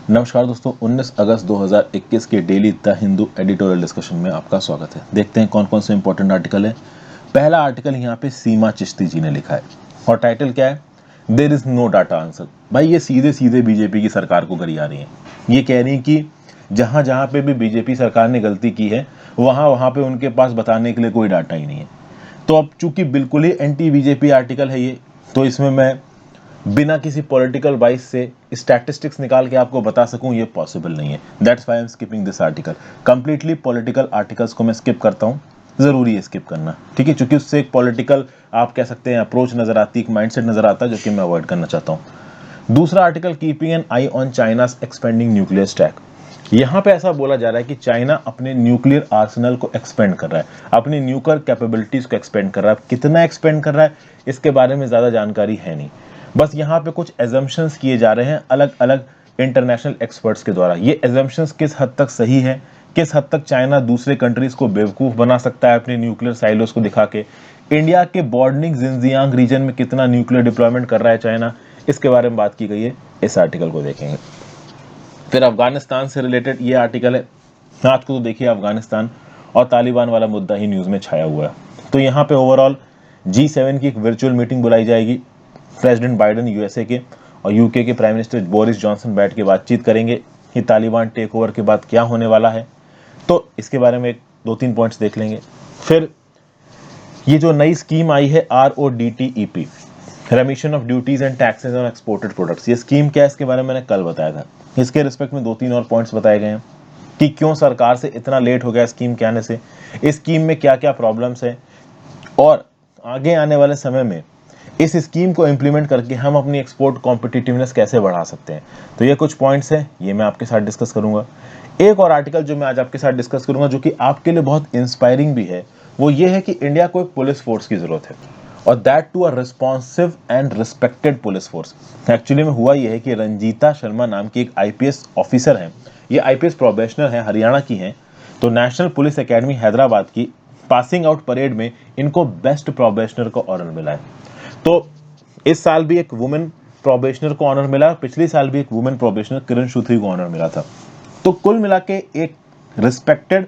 नमस्कार दोस्तों, 19 अगस्त 2021 के daily the Hindu editorial discussion में आपका स्वागत है। देखते हैं कौन कौन से इंपॉर्टेंट आर्टिकल है। पहला आर्टिकल यहाँ पे सीमा चिश्ती जी ने लिखा है और टाइटल क्या है, there is no data answer. भाई ये सीधे सीधे बीजेपी की सरकार को करी आ रही है। ये कह रही है कि जहां जहां पे भी बीजेपी सरकार ने गलती की है वहां वहां पे उनके पास बताने के लिए कोई डाटा ही नहीं है। तो अब चूंकि बिल्कुल ही एंटी बीजेपी आर्टिकल है ये, तो इसमें मैं बिना किसी पॉलिटिकल वाइज से स्टैटिस्टिक्स निकाल के आपको बता सकूं ये पॉसिबल नहीं है। That's why I am skipping this article. Completely political articles को मैं स्किप करता हूं, जरूरी है स्किप करना, ठीक है, क्योंकि उससे एक पॉलिटिकल आप कह सकते हैं अप्रोच नजर आती है, एक माइंडसेट नजर आता है जो कि मैं अवॉइड करना चाहता हूं। दूसरा article, keeping an I on China's expanding nuclear stack. यहां पे ऐसा बोला जा रहा है कि चाइना अपने न्यूक्लियर आर्सेनल को एक्सपेंड कर रहा है, अपनी न्यूक्लियर कैपेबिलिटीज को एक्सपेंड कर रहा है। कितना एक्सपेंड कर रहा है इसके बारे में ज्यादा जानकारी है नहीं, बस यहाँ पे कुछ एजम्पशंस किए जा रहे हैं अलग अलग इंटरनेशनल एक्सपर्ट्स के द्वारा। ये एजम्पशंस किस हद तक सही है, किस हद तक चाइना दूसरे कंट्रीज को बेवकूफ बना सकता है अपने न्यूक्लियर साइलोस को दिखा के, इंडिया के बॉर्डरिंग जिंजियांग रीजन में कितना न्यूक्लियर डिप्लॉयमेंट कर रहा है चाइना, इसके बारे में बात की गई है। इस आर्टिकल को देखेंगे। फिर अफगानिस्तान से रिलेटेड ये आर्टिकल है। आज को तो देखिए अफगानिस्तान और तालिबान वाला मुद्दा ही न्यूज में छाया हुआ है। तो यहाँ पे ओवरऑल G7 की एक वर्चुअल मीटिंग बुलाई जाएगी। प्रेसिडेंट बाइडेन यूएसए के और यूके के प्राइम मिनिस्टर बोरिस जॉनसन बैठ के बातचीत करेंगे कि तालिबान टेक ओवर के बाद क्या होने वाला है। तो इसके बारे में दो तीन पॉइंट्स देख लेंगे। फिर ये जो नई स्कीम आई है RODTEP, रेमिशन of duties and taxes on exported products, ये स्कीम क्या है इसके बारे में मैंने कल बताया था। इसके रिस्पेक्ट में दो तीन और पॉइंट्स बताए गए हैं कि क्यों सरकार से इतना लेट हो गया स्कीम के आने से, इस स्कीम में क्या क्या प्रॉब्लम्स है और आगे आने वाले समय में इस स्कीम को इंप्लीमेंट करके हम अपनी एक्सपोर्ट कॉम्पिटिटिवनेस कैसे बढ़ा सकते हैं। तो ये कुछ पॉइंट्स हैं, ये मैं आपके साथ डिस्कस करूंगा। एक और आर्टिकल जो मैं आज आपके साथ डिस्कस करूंगा जो कि आपके लिए बहुत इंस्पायरिंग भी है, वो ये है कि इंडिया को एक पुलिस फोर्स की जरूरत है और that too a responsive and respected police force. Actually में हुआ ये है कि रंजीता शर्मा नाम की एक IPS ऑफिसर है, ये IPS प्रोबेशनर है, हरियाणा की हैं। तो नेशनल पुलिस एकेडमी हैदराबाद की पासिंग आउट परेड में इनको बेस्ट प्रोबेशनर का ऑनर मिला है। तो इस साल भी एक वुमेन प्रोबेशनर को ऑनर मिला, पिछले साल भी एक वुमेन प्रोबेशनर किरण सूत्री को ऑनर मिला था। तो कुल मिला के एक रिस्पेक्टेड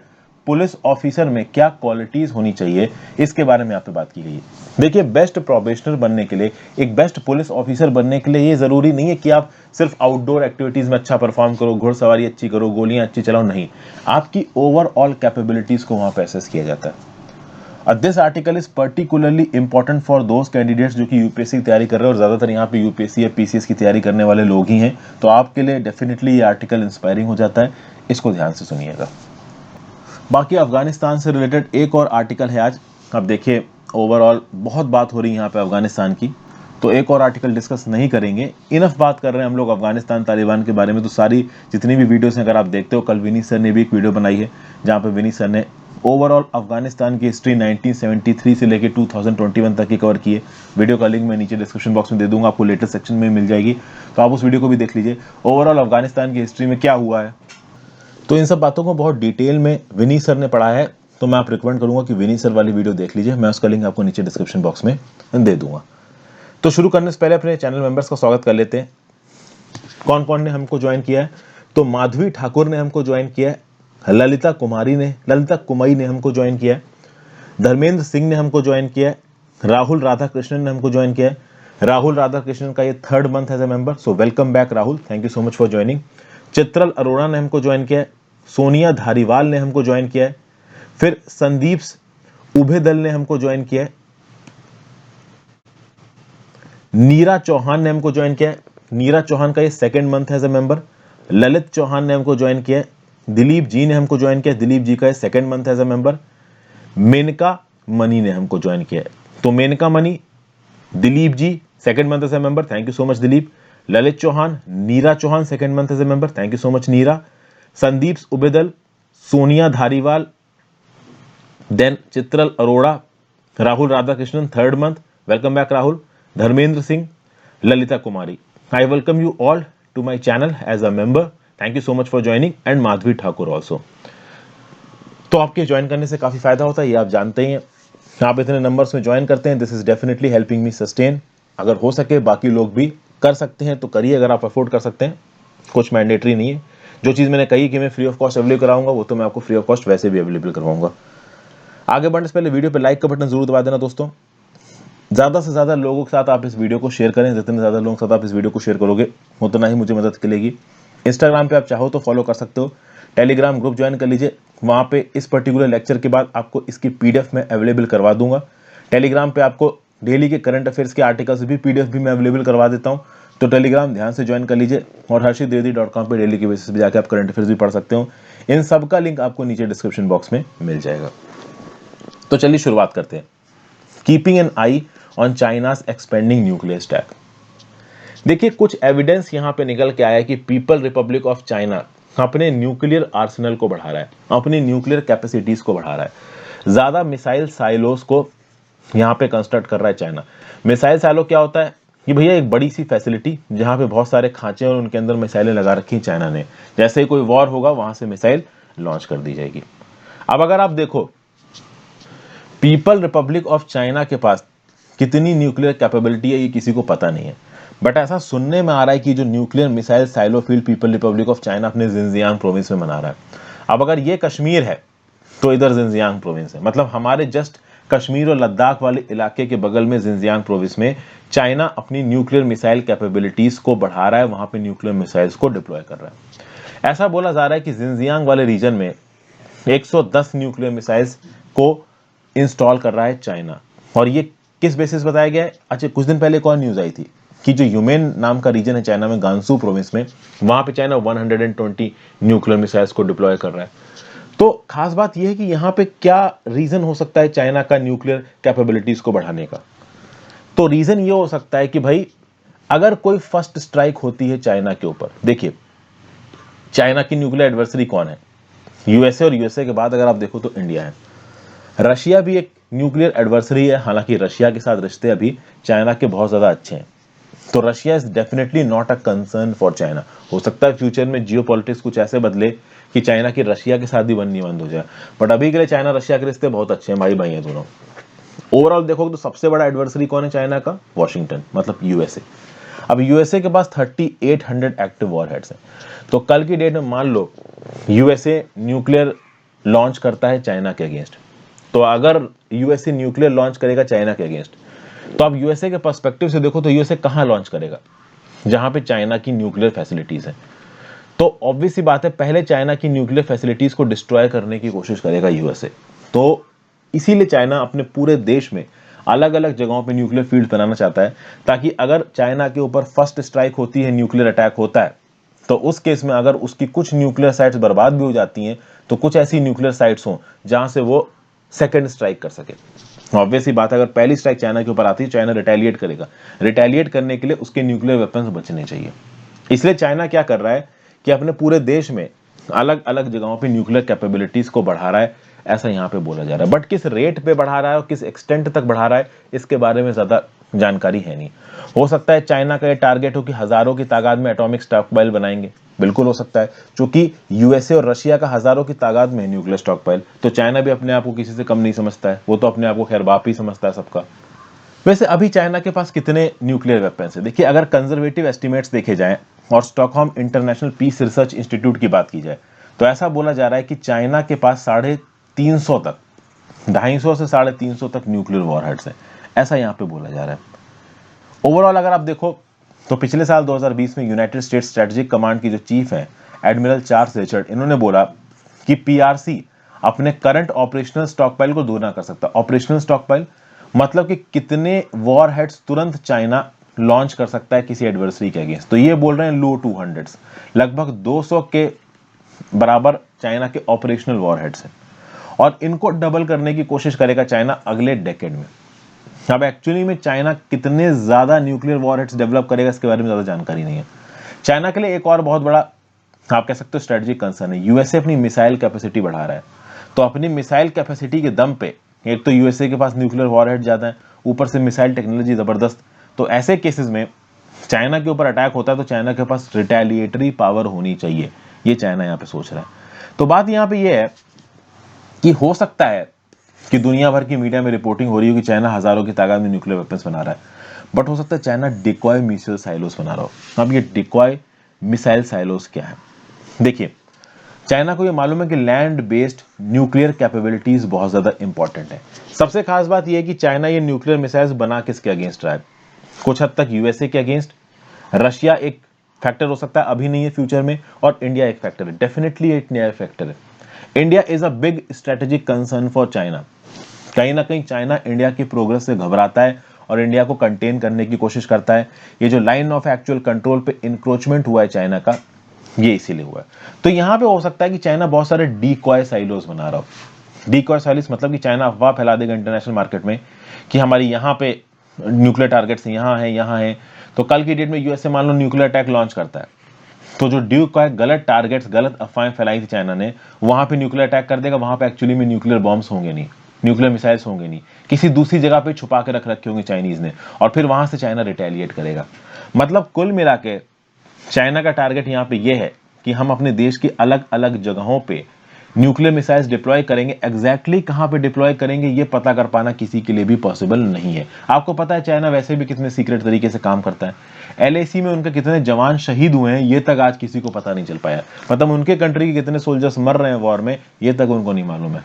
पुलिस ऑफिसर में क्या क्वालिटीज होनी चाहिए इसके बारे में यहाँ पे बात की गई है। देखिए, बेस्ट प्रोबेशनर बनने के लिए, एक बेस्ट पुलिस ऑफिसर बनने के लिए ये जरूरी नहीं है कि आप सिर्फ आउटडोर एक्टिविटीज में अच्छा परफॉर्म करो, घुड़सवारी अच्छी करो, गोलियां अच्छी चलाओ, नहीं, आपकी ओवरऑल कैपेबिलिटीज को वहां पे असेस किया जाता है। This article is particularly important for those candidates जो कि यूपीएससी की तैयारी कर रहे हैं और ज्यादातर यहाँ पे यूपीएससी या पीसीएस की तैयारी करने वाले लोग ही हैं। तो आपके लिए डेफिनेटली ये आर्टिकल इंस्पायरिंग हो जाता है, इसको ध्यान से सुनिएगा। बाकी अफगानिस्तान से रिलेटेड एक और आर्टिकल है आज। अब देखिए, ओवरऑल बहुत बात हो रही है यहाँ पे अफगानिस्तान की, तो एक और आर्टिकल डिस्कस नहीं करेंगे, इनफ बात कर रहे हैं हम लोग अफगानिस्तान तालिबान के बारे में। तो सारी जितनी भी वीडियोस हैं अगर आप देखते हो, कल विनीत सर ने भी एक वीडियो बनाई है जहाँ पे विनीत सर ने ओवरऑल अफगानिस्तान की हिस्ट्री 1973 से लेकर 2021 तक की कवर की है। वीडियो का लिंक मैं नीचे डिस्क्रिप्शन बॉक्स में दे दूंगा, आपको लेटेस्ट सेक्शन में मिल जाएगी, तो आप उस वीडियो को भी देख लीजिए। ओवरऑल अफगानिस्तान की हिस्ट्री में क्या हुआ है, तो इन सब बातों को बहुत डिटेल में विनीत सर ने पढ़ा है। तो मैं आप रिकमेंड करूंगा कि विनीत सर वाली वीडियो देख लीजिए, मैं उसका लिंक आपको नीचे डिस्क्रिप्शन बॉक्स में दे दूंगा। तो शुरू करने से पहले अपने चैनल मेंबर्स का स्वागत कर लेते हैं। कौन कौन ने हमको ज्वाइन किया है, तो माधवी ठाकुर ने हमको ज्वाइन किया है, ललिता कुमारी ने हमको ज्वाइन किया है, धर्मेंद्र सिंह ने हमको ज्वाइन किया है, राहुल राधाकृष्णन ने हमको ज्वाइन किया है। राहुल राधाकृष्णन का ये 3rd month as a member, so welcome back Rahul, thank you so much for joining. Chitral Arora ने हमको ज्वाइन किया है, सोनिया धारीवाल ने हमको ज्वाइन किया है, फिर संदीप उभेदल ने हमको ज्वाइन किया है, नीरा चौहान ने हमको ज्वाइन किया है, नीरा चौहान का ये 2nd month as a member. Lalit Chauhan ने हमको ज्वाइन किया है, दिलीप जी ने हमको ज्वाइन किया, दिलीप जी का 2nd month as a member. Menka Mani ने हमको ज्वाइन किया है, तो Menka Mani, Dilip ji 2nd month as a member, thank you so much Dilip. Lalit Chauhan, Neera Chauhan 2nd month as a member, thank you so much Neera. Sandeep Ubedal, Sonia Dhariwal, then Chitral Arora, Rahul Radhakrishnan 3rd month, welcome back Rahul. Dharmendra Singh, Lalita Kumari, I welcome you all to my channel as a member, thank you so much for joining, and Madhavi Thakur also. तो आपके join करने से काफी फायदा होता है, ये आप जानते ही हैं। आप इतने नंबर्स में ज्वाइन करते हैं, this is definitely helping me sustain. अगर हो सके बाकी लोग भी कर सकते हैं तो करिए, अगर आप अफोर्ड कर सकते हैं। कुछ मैंडेटरी नहीं है। जो चीज़ मैंने कही कि मैं फ्री ऑफ कॉस्ट अवेलेबल कराऊंगा, वो तो मैं आपको फ्री ऑफ कॉस्ट वैसे भी अवेलेबल करवाऊंगा। आगे बढ़ने से पहले वीडियो पे लाइक का बटन जरूर दबा देना दोस्तों। ज़्यादा से ज़्यादा लोगों के साथ आप इस वीडियो को शेयर करें। जितने ज़्यादा लोगों के साथ आप इस वीडियो को शेयर करोगे उतना ही मुझे मदद मिलेगी। इंस्टाग्राम पे आप चाहो तो फॉलो कर सकते हो, टेलीग्राम ग्रुप ज्वाइन कर लीजिए। वहाँ पे इस पर्टिकुलर लेक्चर के बाद आपको इसकी पीडीएफ में अवेलेबल करवा दूंगा। टेलीग्राम पे आपको डेली के करंट अफेयर्स के आर्टिकल्स भी पीडीएफ भी मैं अवेलेबल करवा देता हूँ। तो टेलीग्राम ध्यान से ज्वाइन कर लीजिए और harshitdwedi.com पे डेली के बेसिस पे जाकर आप करंट अफेयर्स भी पढ़ सकते हो। इन सब का लिंक आपको नीचे डिस्क्रिप्शन बॉक्स में मिल जाएगा। तो चलिए शुरुआत करते हैं। Keeping an I on China's expanding nuclear stack. देखिए कुछ एविडेंस यहाँ पे निकल के आया कि पीपल रिपब्लिक ऑफ चाइना अपने न्यूक्लियर आर्सेनल को बढ़ा रहा है, अपनी न्यूक्लियर कैपेसिटीज को बढ़ा रहा है। ज्यादा मिसाइल साइलोस को यहाँ पे कंस्ट्रक्ट कर रहा है चाइना। मिसाइल साइलो क्या होता है कि भैया एक बड़ी सी फैसिलिटी जहाँ पे बहुत सारे खांचे और उनके अंदर मिसाइलें लगा रखी चाइना ने। जैसे ही कोई वॉर होगा वहां से मिसाइल लॉन्च कर दी जाएगी। अब अगर आप देखो पीपल रिपब्लिक ऑफ चाइना के पास कितनी न्यूक्लियर कैपेबिलिटी है ये किसी को पता नहीं है, बट ऐसा सुनने में आ रहा है कि जो nuclear missile silo field people Republic of China अपने जिनजियांग प्रोविंस में बना रहा है। अब अगर ये कश्मीर है तो इधर जिनजियांग प्रोविंस है, मतलब हमारे जस्ट कश्मीर और लद्दाख वाले इलाके के बगल में जिनजियांग प्रोविंस में चाइना अपनी न्यूक्लियर मिसाइल कैपेबिलिटीज को बढ़ा रहा है, वहां पे न्यूक्लियर मिसाइल्स को डिप्लॉय कर रहा है। ऐसा बोला जा रहा है कि जिनजियांग वाले रीजन में 110 न्यूक्लियर मिसाइल्स को इंस्टॉल कर रहा है चाइना। और ये किस बेसिस बताया गया है? अच्छा, कुछ दिन पहले एक और न्यूज आई थी कि जो यूमेन नाम का रीजन है चाइना में, गांसू प्रोविंस में, वहां पे चाइना 120 न्यूक्लियर मिसाइल्स को डिप्लॉय कर रहा है। तो खास बात यह है कि यहाँ पे क्या रीजन हो सकता है चाइना का न्यूक्लियर कैपेबिलिटीज को बढ़ाने का? तो रीजन ये हो सकता है कि भाई अगर कोई फर्स्ट स्ट्राइक होती है चाइना के ऊपर, देखिए चाइना की न्यूक्लियर एडवर्सरी कौन है? यूएसए, और यूएसए के बाद अगर आप देखो तो इंडिया है। रशिया भी एक न्यूक्लियर एडवर्सरी है, हालांकि रशिया के साथ रिश्ते अभी चाइना के बहुत ज्यादा अच्छे हैं। तो Russia is definitely not a concern for China. हो सकता है फ्यूचर में जियोपॉलिटिक्स कुछ ऐसे बदले कि चाइना की रशिया के साथ भी बननी बंद हो जाए, बट अभी के लिए चाइना रशिया के रिश्ते बहुत अच्छे हैं, भाई भाई हैं दोनों। ओवरऑल देखो तो सबसे बड़ा एडवर्सरी कौन है चाइना का? वॉशिंगटन, मतलब यूएसए। अब यूएसए के पास 3800 एक्टिव वॉरहेड्स हैं। तो कल की डेट में मान लो यूएसए न्यूक्लियर लॉन्च करता है चाइना के अगेंस्ट, तो अगर यूएसए न्यूक्लियर लॉन्च करेगा चाइना के अगेंस्ट, तो अब यूएसए के पर्सपेक्टिव से देखो तो यूएसए कहां लॉन्च करेगा? जहां पे चाइना की न्यूक्लियर फैसिलिटीज है। तो ऑब्वियस सी बात है पहले चाइना की न्यूक्लियर फैसिलिटीज को डिस्ट्रॉय करने की कोशिश करेगा यूएसए। तो इसीलिए चाइना अपने पूरे देश में अलग अलग जगहों पे न्यूक्लियर फील्ड बनाना चाहता है, ताकि अगर चाइना के ऊपर फर्स्ट स्ट्राइक होती है, न्यूक्लियर अटैक होता है, तो उस केस में अगर उसकी कुछ न्यूक्लियर साइट्स बर्बाद भी हो जाती हैं, तो कुछ ऐसी न्यूक्लियर साइट्स हों जहां से वो सेकेंड स्ट्राइक कर सके। ऑब्वियसली बात है अगर पहली स्ट्राइक चाइना के ऊपर आती है, चाइना रिटेलिएट करेगा। रिटेलिएट करने के लिए उसके न्यूक्लियर वेपन्स बचने चाहिए। इसलिए चाइना क्या कर रहा है कि अपने पूरे देश में अलग अलग जगहों पे न्यूक्लियर कैपेबिलिटीज को बढ़ा रहा है, ऐसा यहाँ पे बोला जा रहा है। बट किस रेट पे बढ़ा रहा है और किस एक्सटेंट तक बढ़ा रहा है, इसके बारे में ज्यादा जानकारी है नहीं। हो सकता है चाइना का ये टारगेट हो कि हजारों की तादाद में एटॉमिक स्टॉकपाइल बनाएंगे, बिल्कुल हो सकता है, क्योंकि यूएसए और रशिया का हजारों की तादाद में न्यूक्लियर स्टॉकपाइल। तो चाइना भी अपने आप को किसी से कम नहीं समझता है, वो तो अपने आप को खैर बाप ही समझता है सबका। वैसे अभी चाइना के पास कितने न्यूक्लियर वेपन्स है? देखिए अगर कंजर्वेटिव एस्टिमेट्स देखे जाएं और Stockholm International Peace Research Institute की बात की जाए, तो ऐसा बोला जा रहा है कि चाइना के पास 350 तक, 250 से 350 तक न्यूक्लियर वॉरहेड्स हैं, ऐसा यहाँ पे बोला जा रहा है। ओवरऑल अगर आप देखो तो पिछले साल 2020 में यूनाइटेड स्टेट्स स्ट्रेटेजिक कमांड की जो चीफ हैं एडमिरल चार्ल्स रिचर्ड, इन्होंने बोला कि पीआरसी अपने करंट ऑपरेशनल स्टॉकपाइल को दूर ना कर सकता। ऑपरेशनल स्टॉकपाइल मतलब कि कितने वॉरहेड्स तुरंत चाइना लॉन्च कर सकता है किसी एडवर्सरी के अगेंस्ट। तो ये बोल रहे हैं लो 200s, लगभग 200 के बराबर चाइना के ऑपरेशनल वॉरहेड्स हैं, और इनको डबल करने की कोशिश करेगा चाइना अगले डेकेड में। अब एक्चुअली में चाइना कितने ज्यादा न्यूक्लियर वॉरहेड्स डेवलप करेगा इसके बारे में ज्यादा जानकारी नहीं है। चाइना के लिए एक और बहुत बड़ा आप कह सकते हो स्ट्रेटेजिक कंसर्न है, यूएसए अपनी मिसाइल कैपेसिटी बढ़ा रहा है। तो अपनी मिसाइल कैपेसिटी के दम पे एक तो यूएसए के पास न्यूक्लियर वॉरहेड ज्यादा है, ऊपर से मिसाइल टेक्नोलॉजी जबरदस्त। तो ऐसे केसेस में चाइना के ऊपर अटैक होता है तो चाइना के पास रिटेलिएटरी पावर होनी चाहिए, ये चाइना यहाँ पे सोच रहा है। तो बात यहाँ पे ये है कि हो सकता है कि दुनिया भर की मीडिया में रिपोर्टिंग हो रही हो कि चाइना हजारों की तादाद में न्यूक्लियर वेपन्स बना रहा है, बट हो सकता है चाइना डिकॉय मिसाइल साइलोस बना रहा हो। अब ये डिकॉय मिसाइल साइलोस क्या है। देखिए, चाइना को ये मालूम है कि लैंड बेस्ड न्यूक्लियर कैपेबिलिटीज बहुत ज्यादा इंपॉर्टेंट है। सबसे खास बात यह है कि चाइना ये न्यूक्लियर मिसाइल्स बना किसके अगेंस्ट रहा है? कुछ हद तक यूएसए के अगेंस्ट, रशिया एक फैक्टर हो सकता है, अभी नहीं है, फ्यूचर में, और इंडिया एक फैक्टर है, डेफिनेटली एक नया फैक्टर है। India is a big strategic concern for China. कहीं ना कहीं चाइना इंडिया की प्रोग्रेस से घबराता है और इंडिया को कंटेन करने की कोशिश करता है। ये जो लाइन ऑफ एक्चुअल कंट्रोल पे इंक्रोचमेंट हुआ है चाइना का, ये इसीलिए हुआ है। तो यहां पे हो सकता है कि चाइना बहुत सारे डीकॉय साइलोस बना रहा हो। डीकॉय साइलोस मतलब कि चाइना अफवाह फैला देगा इंटरनेशनल मार्केट में कि हमारी यहाँ पे न्यूक्लियर टारगेट्स यहाँ है। तो कल की डेट में यूएसए मान लो न्यूक्लियर अटैक लॉन्च करता है, तो जो डीकॉय गलत टारगेट्स, गलत अफवाहें फैलाई थी चाइना ने, वहां पे न्यूक्लियर अटैक कर देगा। वहां पे एक्चुअली में न्यूक्लियर बॉम्ब्स होंगे नहीं, न्यूक्लियर मिसाइल्स होंगे नहीं, किसी दूसरी जगह पे छुपा के रख रखे होंगे चाइनीज ने, और फिर वहां से चाइना रिटेलिएट करेगा। मतलब कुल मिला के चाइना का टारगेट यहाँ पे ये है कि हम अपने देश की अलग अलग जगहों पे न्यूक्लियर मिसाइल्स डिप्लॉय करेंगे। एग्जैक्टली कहां पे डिप्लॉय करेंगे ये पता कर पाना किसी के लिए भी पॉसिबल नहीं है। आपको पता है चाइना वैसे भी कितने सीक्रेट तरीके से काम करता है। एलएसी में उनके कितने जवान शहीद हुए हैं ये तक आज किसी को पता नहीं चल पाया। मतलब उनके कंट्री के कितने सोल्जर्स मर रहे हैं वॉर में ये तक उनको नहीं मालूम है।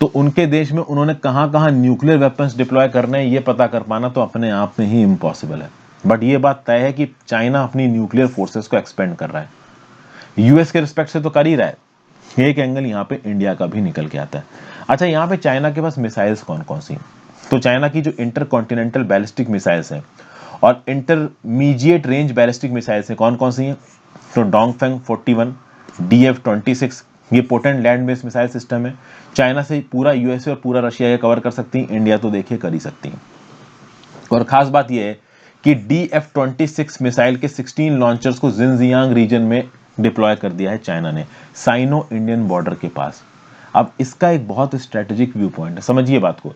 तो उनके देश में उन्होंने कहां कहां न्यूक्लियर वेपन्स डिप्लॉय करने हैं ये पता कर पाना तो अपने आप में ही इम्पॉसिबल है। बट ये बात तय है कि चाइना अपनी न्यूक्लियर फोर्सेस को एक्सपेंड कर रहा है। यूएस के रिस्पेक्ट से तो कर ही रहा है। एक एंगल यहाँ पे इंडिया का भी निकल के आता है। अच्छा, यहाँ पे चाइना के पास मिसाइल्स कौन कौन सी? तो चाइना की जो इंटर कॉन्टिनेंटल बैलिस्टिक मिसाइल्स हैं और इंटरमीडिएट रेंज बैलिस्टिक मिसाइल्स हैं कौन कौन सी हैं? तो डोंगफेंग 41, DF-26, ये potent land based missile system है। चाइना से पूरा यूएसए और पूरा रशिया ये कवर कर सकती हैं, इंडिया तो देखिए कर ही सकती है। और खास बात यह है कि DF-26 मिसाइल के 16 लॉन्चर्स को जिनजियांग रीजन में डिप्लॉय कर दिया है चाइना ने, साइनो इंडियन बॉर्डर के पास। अब इसका एक बहुत स्ट्रेटेजिक व्यू पॉइंट है, समझिए बात को।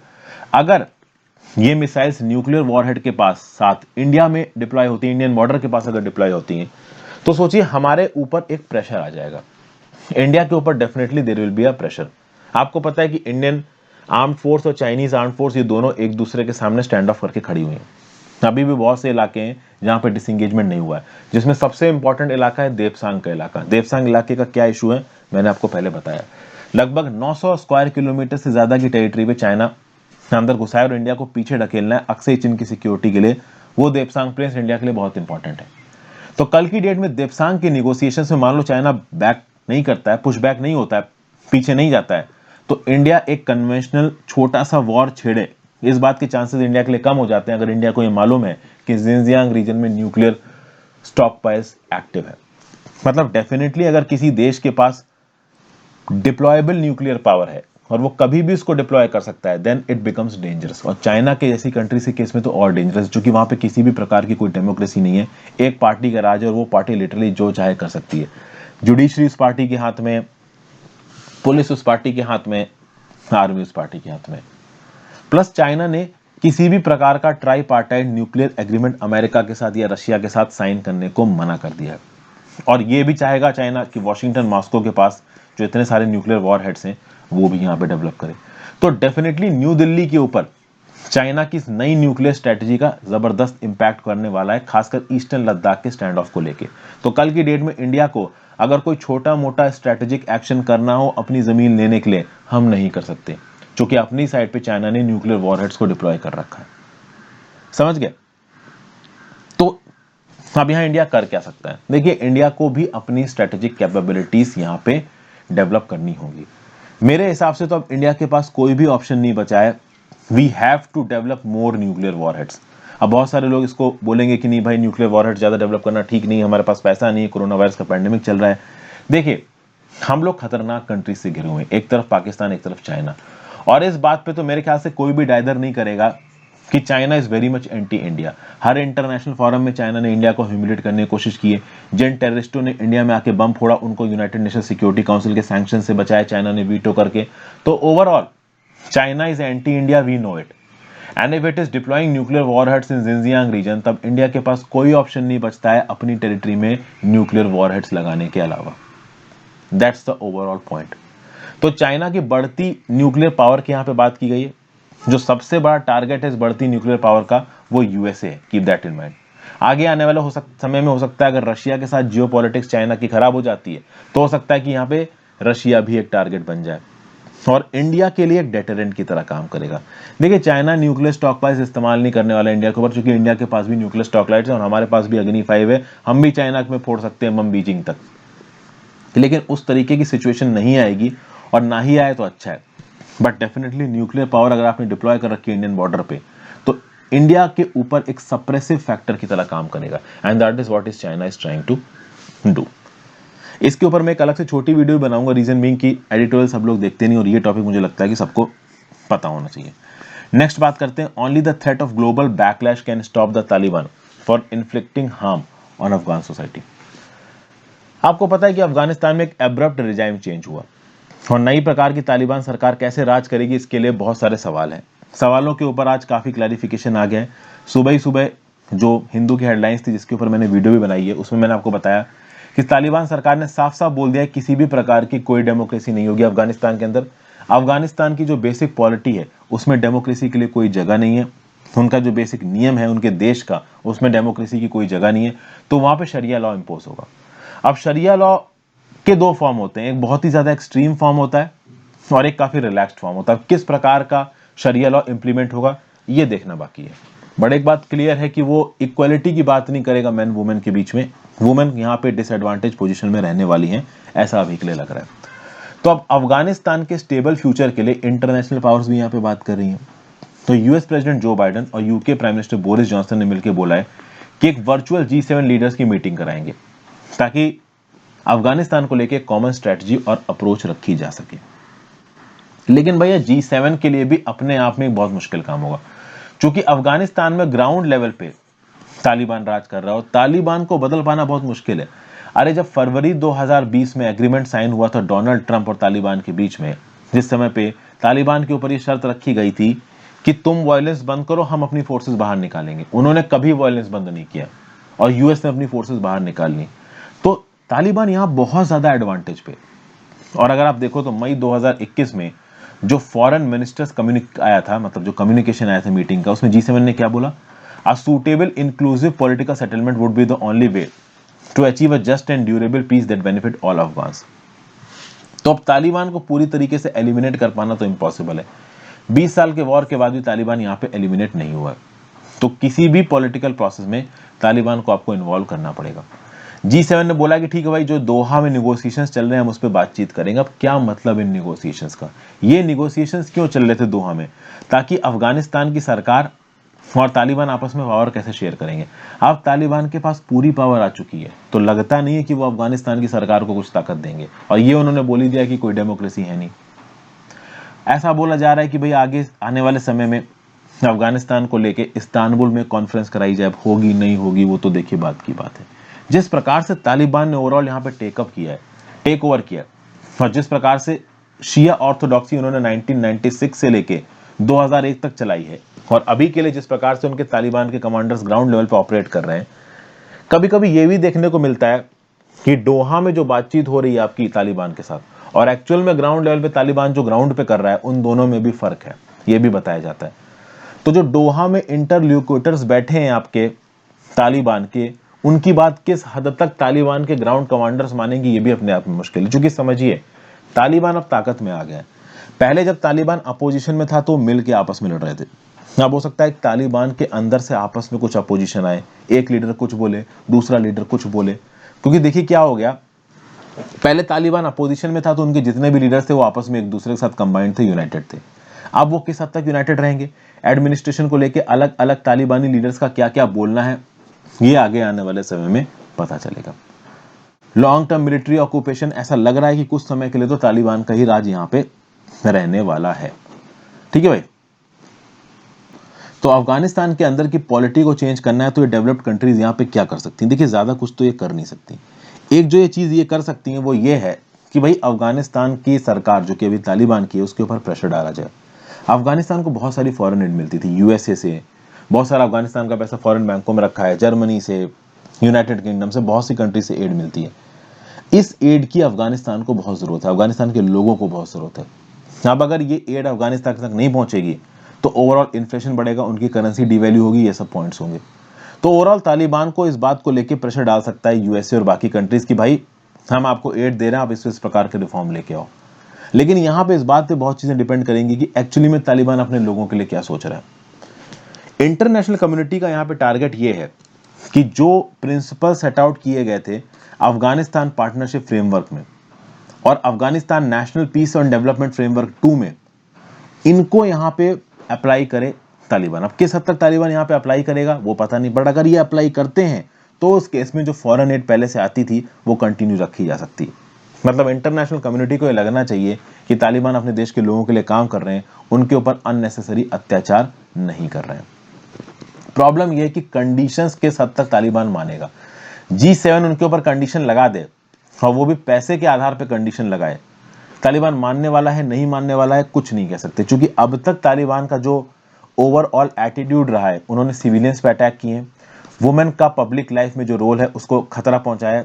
अगर ये मिसाइल्स न्यूक्लियर वॉरहेड के पास साथ इंडिया में डिप्लॉय होती है, इंडियन बॉर्डर के पास अगर डिप्लॉय होती हैं, तो सोचिए हमारे ऊपर एक प्रेशर आ जाएगा। इंडिया के ऊपर definitely there will be a pressure. आपको पता है कि इंडियन आर्म्ड फोर्स और चाइनीज आर्म्ड फोर्स ये दोनों एक दूसरे के सामने स्टैंड ऑफ करके खड़ी हुई हैं। अभी भी बहुत से इलाके हैं जहां पे डिसंगेजमेंट नहीं हुआ है, जिसमें सबसे इंपॉर्टेंट इलाका है देपसांग का इलाका। देपसांग इलाके का क्या इशू है मैंने आपको पहले बताया। लगभग 900 स्क्वायर किलोमीटर से ज्यादा की टेरिटरी पे चाइना अंदर घुसा है और इंडिया को पीछे ढकेलना है अक्सई चीन की सिक्योरिटी के लिए। वो देपसांग प्लेस इंडिया के लिए बहुत इंपॉर्टेंट है। तो कल की डेट में देपसांग की निगोसिएशन में मान लो चाइना बैक नहीं करता है, पुश बैक नहीं होता है, पीछे नहीं जाता है, तो इंडिया एक कन्वेंशनल छोटा सा वॉर छेड़े, इस बात के चांसेस इंडिया के लिए कम हो जाते हैं अगर इंडिया को यह मालूम है कि जिनजियांग रीजन में न्यूक्लियर स्टॉक पाइल्स एक्टिव है। मतलब डेफिनेटली अगर किसी देश के पास डिप्लॉयबल न्यूक्लियर पावर है और वो कभी भी उसको डिप्लॉय कर सकता है, देन इट बिकम्स डेंजरस। और चाइना के जैसी कंट्री के केस में तो और डेंजरस, क्योंकि वहां पे किसी भी प्रकार की कोई डेमोक्रेसी नहीं है। एक पार्टी का राज है और वो पार्टी लिटरली जो चाहे कर सकती है। जुडिशरी उस पार्टी के हाथ में, पुलिस उस पार्टी के हाथ में, आर्मी उस पार्टी के हाथ में। प्लस चाइना ने किसी भी प्रकार का ट्राईपार्टाइट न्यूक्लियर एग्रीमेंट अमेरिका के साथ या रशिया के साथ साइन करने को मना कर दिया है। और ये भी चाहेगा चाइना कि वॉशिंगटन मॉस्को के पास जो इतने सारे न्यूक्लियर वॉर हेड्स हैं वो भी यहाँ पे डेवलप करे। तो डेफिनेटली न्यू दिल्ली के ऊपर चाइना की इस नई न्यूक्लियर स्ट्रेटजी का जबरदस्त इंपैक्ट करने वाला है, खासकर ईस्टर्न लद्दाख के स्टैंड ऑफ को लेके। तो कल की डेट में इंडिया को अगर कोई छोटा मोटा स्ट्रेटेजिक एक्शन करना हो अपनी जमीन लेने के लिए, हम नहीं कर सकते, क्योंकि अपनी साइड पे चाइना ने न्यूक्लियर वॉरहेड्स को डिप्लॉय कर रखा है। समझ गए? तो अब यहां इंडिया कर क्या सकता है? देखिए, इंडिया को भी अपनी स्ट्रेटेजिक कैपेबिलिटीज यहां पे डेवलप करनी होगी। मेरे हिसाब से तो अब इंडिया के पास कोई भी ऑप्शन नहीं बचा है। We have to develop more nuclear warheads. अब बहुत सारे लोग इसको बोलेंगे कि नहीं भाई, न्यूक्लियर वॉरहेड ज्यादा डेवलप करना ठीक नहीं है, हमारे पास पैसा नहीं है, कोरोना वायरस का पैंडेमिक चल रहा है। देखिए, हम लोग खतरनाक कंट्री से घिरे हुए हैं, एक तरफ पाकिस्तान एक तरफ चाइना। और इस बात पे तो मेरे ख्याल से कोई भी डाइदर नहीं करेगा कि China is very much anti India. Her international forum में चाइना ने इंडिया को ह्यूमिलेट करने की कोशिश की है। जिन टेररिस्टों ने इंडिया में आके बम फोड़ा उनको यूनाइटेड नेशन सिक्योरिटी काउंसिल के सैंक्शन से बचाया चाइना ने वीटो करके। तो overall China is anti India, we know it. And if it is deploying nuclear warheads in Xinjiang region, तब इंडिया के पास कोई ऑप्शन नहीं बचता है अपनी टेरिटरी में न्यूक्लियर वॉरहेड्स लगाने के अलावा। That's the overall point. तो चाइना की बढ़ती न्यूक्लियर पावर की यहां पे बात की गई है। जो सबसे बड़ा टारगेट है इस बढ़ती न्यूक्लियर पावर का वो यूएसए है, कीप दैट इन माइंड। आगे आने वाले समय में हो सकता है अगर रशिया के साथ जियोपॉलिटिक्स चाइना की खराब हो जाती है तो हो सकता है कि यहाँ पे रशिया भी एक टारगेट बन जाए और इंडिया के लिए एक डेटरेंट की तरह काम करेगा। देखिए चाइना न्यूक्लियर स्टॉक पाइस इस्तेमाल नहीं करने वाला इंडिया के ऊपर, क्योंकि इंडिया के पास भी न्यूक्लियर स्टॉक लाइट्स है और हमारे पास भी अग्नि 5 है, हम भी चाइना में फोड़ सकते हैं बम बीजिंग तक। लेकिन उस तरीके की सिचुएशन नहीं आएगी और ना ही आए तो अच्छा है। बट डेफिनेटली न्यूक्लियर पावर अगर आपने डिप्लॉय कर रखी है इंडियन बॉर्डर पे तो इंडिया के ऊपर एक सप्रेसिव फैक्टर की तरह काम करेगा and that is what is China is trying to do. इसके ऊपर मैं एक अलग से छोटी वीडियो बनाऊंगा, रीजन बीइंग कि एडिटोरियल सब लोग देखते नहीं और ये टॉपिक मुझे लगता है कि सबको पता होना चाहिए। नेक्स्ट बात करते हैं, only the threat of global backlash can stop the Taliban for inflicting harm on Afghan society. आपको पता है कि अफगानिस्तान में एक एब्रप्ट रिजाइम चेंज हुआ और नई प्रकार की तालिबान सरकार कैसे राज करेगी इसके लिए बहुत सारे सवाल हैं। सवालों के ऊपर आज काफी क्लैरिफिकेशन आ गया है। सुबह ही सुबह जो हिंदू की हेडलाइंस थी जिसके ऊपर मैंने वीडियो भी बनाई है उसमें मैंने आपको बताया कि तालिबान सरकार ने साफ साफ बोल दिया है किसी भी प्रकार की कोई डेमोक्रेसी नहीं होगी अफगानिस्तान के अंदर। अफगानिस्तान की जो बेसिक पॉलिटी है उसमें डेमोक्रेसी के लिए कोई जगह नहीं है। उनका जो बेसिक नियम है उनके देश का उसमें डेमोक्रेसी की कोई जगह नहीं है, तो वहां पे शरिया लॉ इंपोज होगा। अब शरिया लॉ के दो फॉर्म होते हैं, एक बहुत ही ज्यादा एक्सट्रीम फॉर्म होता है और एक काफी रिलैक्स्ड फॉर्म होता है। किस प्रकार का शरिया लॉ इंप्लीमेंट होगा ये देखना बाकी है। बट एक बात क्लियर है कि वो इक्वलिटी की बात नहीं करेगा मैन वुमेन के बीच में, वुमेन यहाँ पे डिसएडवांटेज पोजीशन में रहने वाली हैं, ऐसा अभी के लिए लग रहा है। तो अब अफगानिस्तान के स्टेबल फ्यूचर के लिए इंटरनेशनल पावर्स भी यहाँ पे बात कर रही हैं। तो यूएस प्रेसिडेंट जो बाइडेन और UK prime minister Boris Johnson ने मिलकर बोला है कि एक वर्चुअल G7 लीडर्स की मीटिंग कराएंगे ताकि अफगानिस्तान को लेकर कॉमन स्ट्रेटजी और अप्रोच रखी जा सके। लेकिन भैया G7 के लिए भी अपने आप में एक बहुत मुश्किल काम होगा, क्योंकि अफगानिस्तान में ग्राउंड लेवल पे तालिबान राज कर रहा हो, तालिबान को बदल पाना बहुत मुश्किल है। अरे जब फरवरी 2020 में एग्रीमेंट साइन हुआ था डोनाल्ड ट्रंप और तालिबान के बीच में, जिस समय पे तालिबान के ऊपर ये शर्त रखी गई थी कि तुम वायलेंस बंद करो हम अपनी फोर्सेस बाहर निकालेंगे, उन्होंने कभी वायलेंस बंद नहीं किया और यूएस ने अपनी फोर्सेस बाहर निकाल ली। तो तालिबान यहां बहुत ज्यादा एडवांटेज पे। और अगर आप देखो तो मई 2021 में जो फॉरेन मिनिस्टर्स आया था, मतलब जो कम्युनिकेशन आया था मीटिंग का, उसमें G7 ने क्या बोला, a suitable inclusive political settlement would be the only way to achieve a just and durable peace that benefit all Afghans. तो अब तालिबान को पूरी तरीके से एलिमिनेट कर पाना तो इम्पॉसिबल है। 20 साल के वॉर के बाद भी तालिबान यहाँ पे एलिमिनेट नहीं हुआ है। तो किसी भी पॉलिटिकल प्रोसेस में तालिबान को आपको इन्वॉल्व करना पड़ेगा। G7 ने बोला कि ठीक है भाई, जो दोहा में निगोशिएशंस चल रहे हैं हम उस पर बातचीत करेंगे। अब क्या मतलब इन निगोशिएशंस का, ये निगोशिएशंस क्यों चल रहे थे दोहा में, ताकि अफगानिस्तान की सरकार और तालिबान आपस में पावर कैसे शेयर करेंगे। अब तालिबान के पास पूरी पावर आ चुकी है तो लगता नहीं है कि वो अफगानिस्तान की सरकार को कुछ ताकत देंगे, और ये उन्होंने बोल ही दिया कि कोई डेमोक्रेसी है नहीं। ऐसा बोला जा रहा है कि भाई आगे आने वाले समय में अफगानिस्तान को लेके इस्तांबुल में कॉन्फ्रेंस कराई जाए, होगी नहीं होगी वो तो देखिए बात की बात है। जिस प्रकार से तालिबान ने ओवरऑल यहाँ पे टेकअप किया है, टेक ओवर किया, और जिस प्रकार से शिया ऑर्थोडॉक्सी उन्होंने 1996 से लेके 2001 तक चलाई है, और अभी के लिए जिस प्रकार से उनके तालिबान के कमांडर्स ग्राउंड लेवल पे ऑपरेट कर रहे हैं, कभी कभी ये भी देखने को मिलता है कि डोहा में जो बातचीत हो रही है आपकी तालिबान के साथ और एक्चुअल में ग्राउंड लेवल पे तालिबान जो ग्राउंड पे कर रहा है, उन दोनों में भी फर्क है, ये भी बताया जाता है। तो जो डोहा में इंटरलोक्यूटर्स बैठे हैं आपके तालिबान के, उनकी बात किस हद तक तालिबान के ग्राउंड कमांडर्स मानेंगे ये भी अपने आप में मुश्किल है। क्योंकि समझिए तालिबान अब ताकत में आ गया है। पहले जब तालिबान अपोजिशन में था तो मिल के आपस में लड़ रहे थे। अब हो सकता है तालिबान के अंदर से आपस में कुछ अपोजिशन आए, एक लीडर कुछ बोले, दूसरा लीडर कुछ बोले। क्योंकि देखिए क्या हो गया, पहले तालिबान अपोजिशन में था तो उनके जितने भी लीडर्स थे वो आपस में एक दूसरे के साथ कंबाइंड थे, यूनाइटेड थे। अब वो किस हद तक यूनाइटेड रहेंगे, एडमिनिस्ट्रेशन को लेके अलग अलग तालिबानी लीडर्स का क्या क्या बोलना है, ये आगे आने वाले समय में पता चलेगा। लॉन्ग टर्म मिलिट्री ऑक्यूपेशन, ऐसा लग रहा है कि कुछ समय के लिए तो तालिबान का ही राज यहाँ पे रहने वाला है। ठीक है भाई। तो अफगानिस्तान के अंदर की पॉलिटी को चेंज करना है तो ये डेवलप्ड कंट्रीज यहाँ पे क्या कर सकती हैं? देखिए ज्यादा कुछ तो ये कर नहीं सकती। एक जो ये चीज ये कर सकती है वो ये है कि भाई अफगानिस्तान की सरकार जो कि अभी तालिबान की है उसके ऊपर प्रेशर डाला जाए। अफगानिस्तान को बहुत सारी फॉरेन एड मिलती थी, यूएसए से बहुत सारा अफगानिस्तान का पैसा फॉरेन बैंकों में रखा है, जर्मनी से, यूनाइटेड किंगडम से, बहुत सी कंट्री से एड मिलती है। इस एड की अफगानिस्तान को बहुत जरूरत है, अफगानिस्तान के लोगों को बहुत जरूरत है। अब अगर ये एड अफगानिस्तान तक नहीं पहुंचेगी तो ओवरऑल इन्फ्लेशन बढ़ेगा, उनकी करेंसी डिवैल्यू होगी, ये सब पॉइंट्स होंगे। तो ओवरऑल तालिबान को इस बात को लेकर प्रेशर डाल सकता है यूएसए और बाकी कंट्रीज की भाई हम आपको एड दे रहे हैं, आप इस प्रकार के रिफॉर्म लेके आओ। लेकिन यहां पे इस बात पे बहुत चीजें डिपेंड करेंगी कि एक्चुअली में तालिबान अपने लोगों के लिए क्या सोच रहा है। इंटरनेशनल कम्युनिटी का यहां पे टारगेट ये है कि जो प्रिंसिपल सेट आउट किए गए थे अफगानिस्तान पार्टनरशिप फ्रेमवर्क में और Afghanistan national peace and development framework 2 में, इनको यहां पे अप्लाई करे तालिबान। अब किस हद तक तालिबान यहां पे अप्लाई करेगा वो पता नहीं, बट अगर ये अप्लाई करते हैं तो उस केस में जो फॉरेन एड पहले से आती थी वो कंटिन्यू रखी जा सकती है। मतलब इंटरनेशनल कम्युनिटी को ये लगना चाहिए कि तालिबान अपने देश के लोगों के लिए काम कर रहे हैं, उनके ऊपर अननेसेसरी अत्याचार नहीं कर रहे हैं। प्रॉब्लम यह है कि कंडीशंस किस हद तक तालिबान मानेगा। G7 उनके ऊपर कंडीशन लगा दे और वो भी पैसे के आधार पर कंडीशन लगाए, तालिबान मानने वाला है नहीं मानने वाला है कुछ नहीं कह सकते, क्योंकि अब तक तालिबान का जो ओवरऑल एटीट्यूड रहा है, उन्होंने सिविलियंस पे अटैक किए, वुमेन का पब्लिक लाइफ में जो रोल है उसको खतरा पहुंचाया,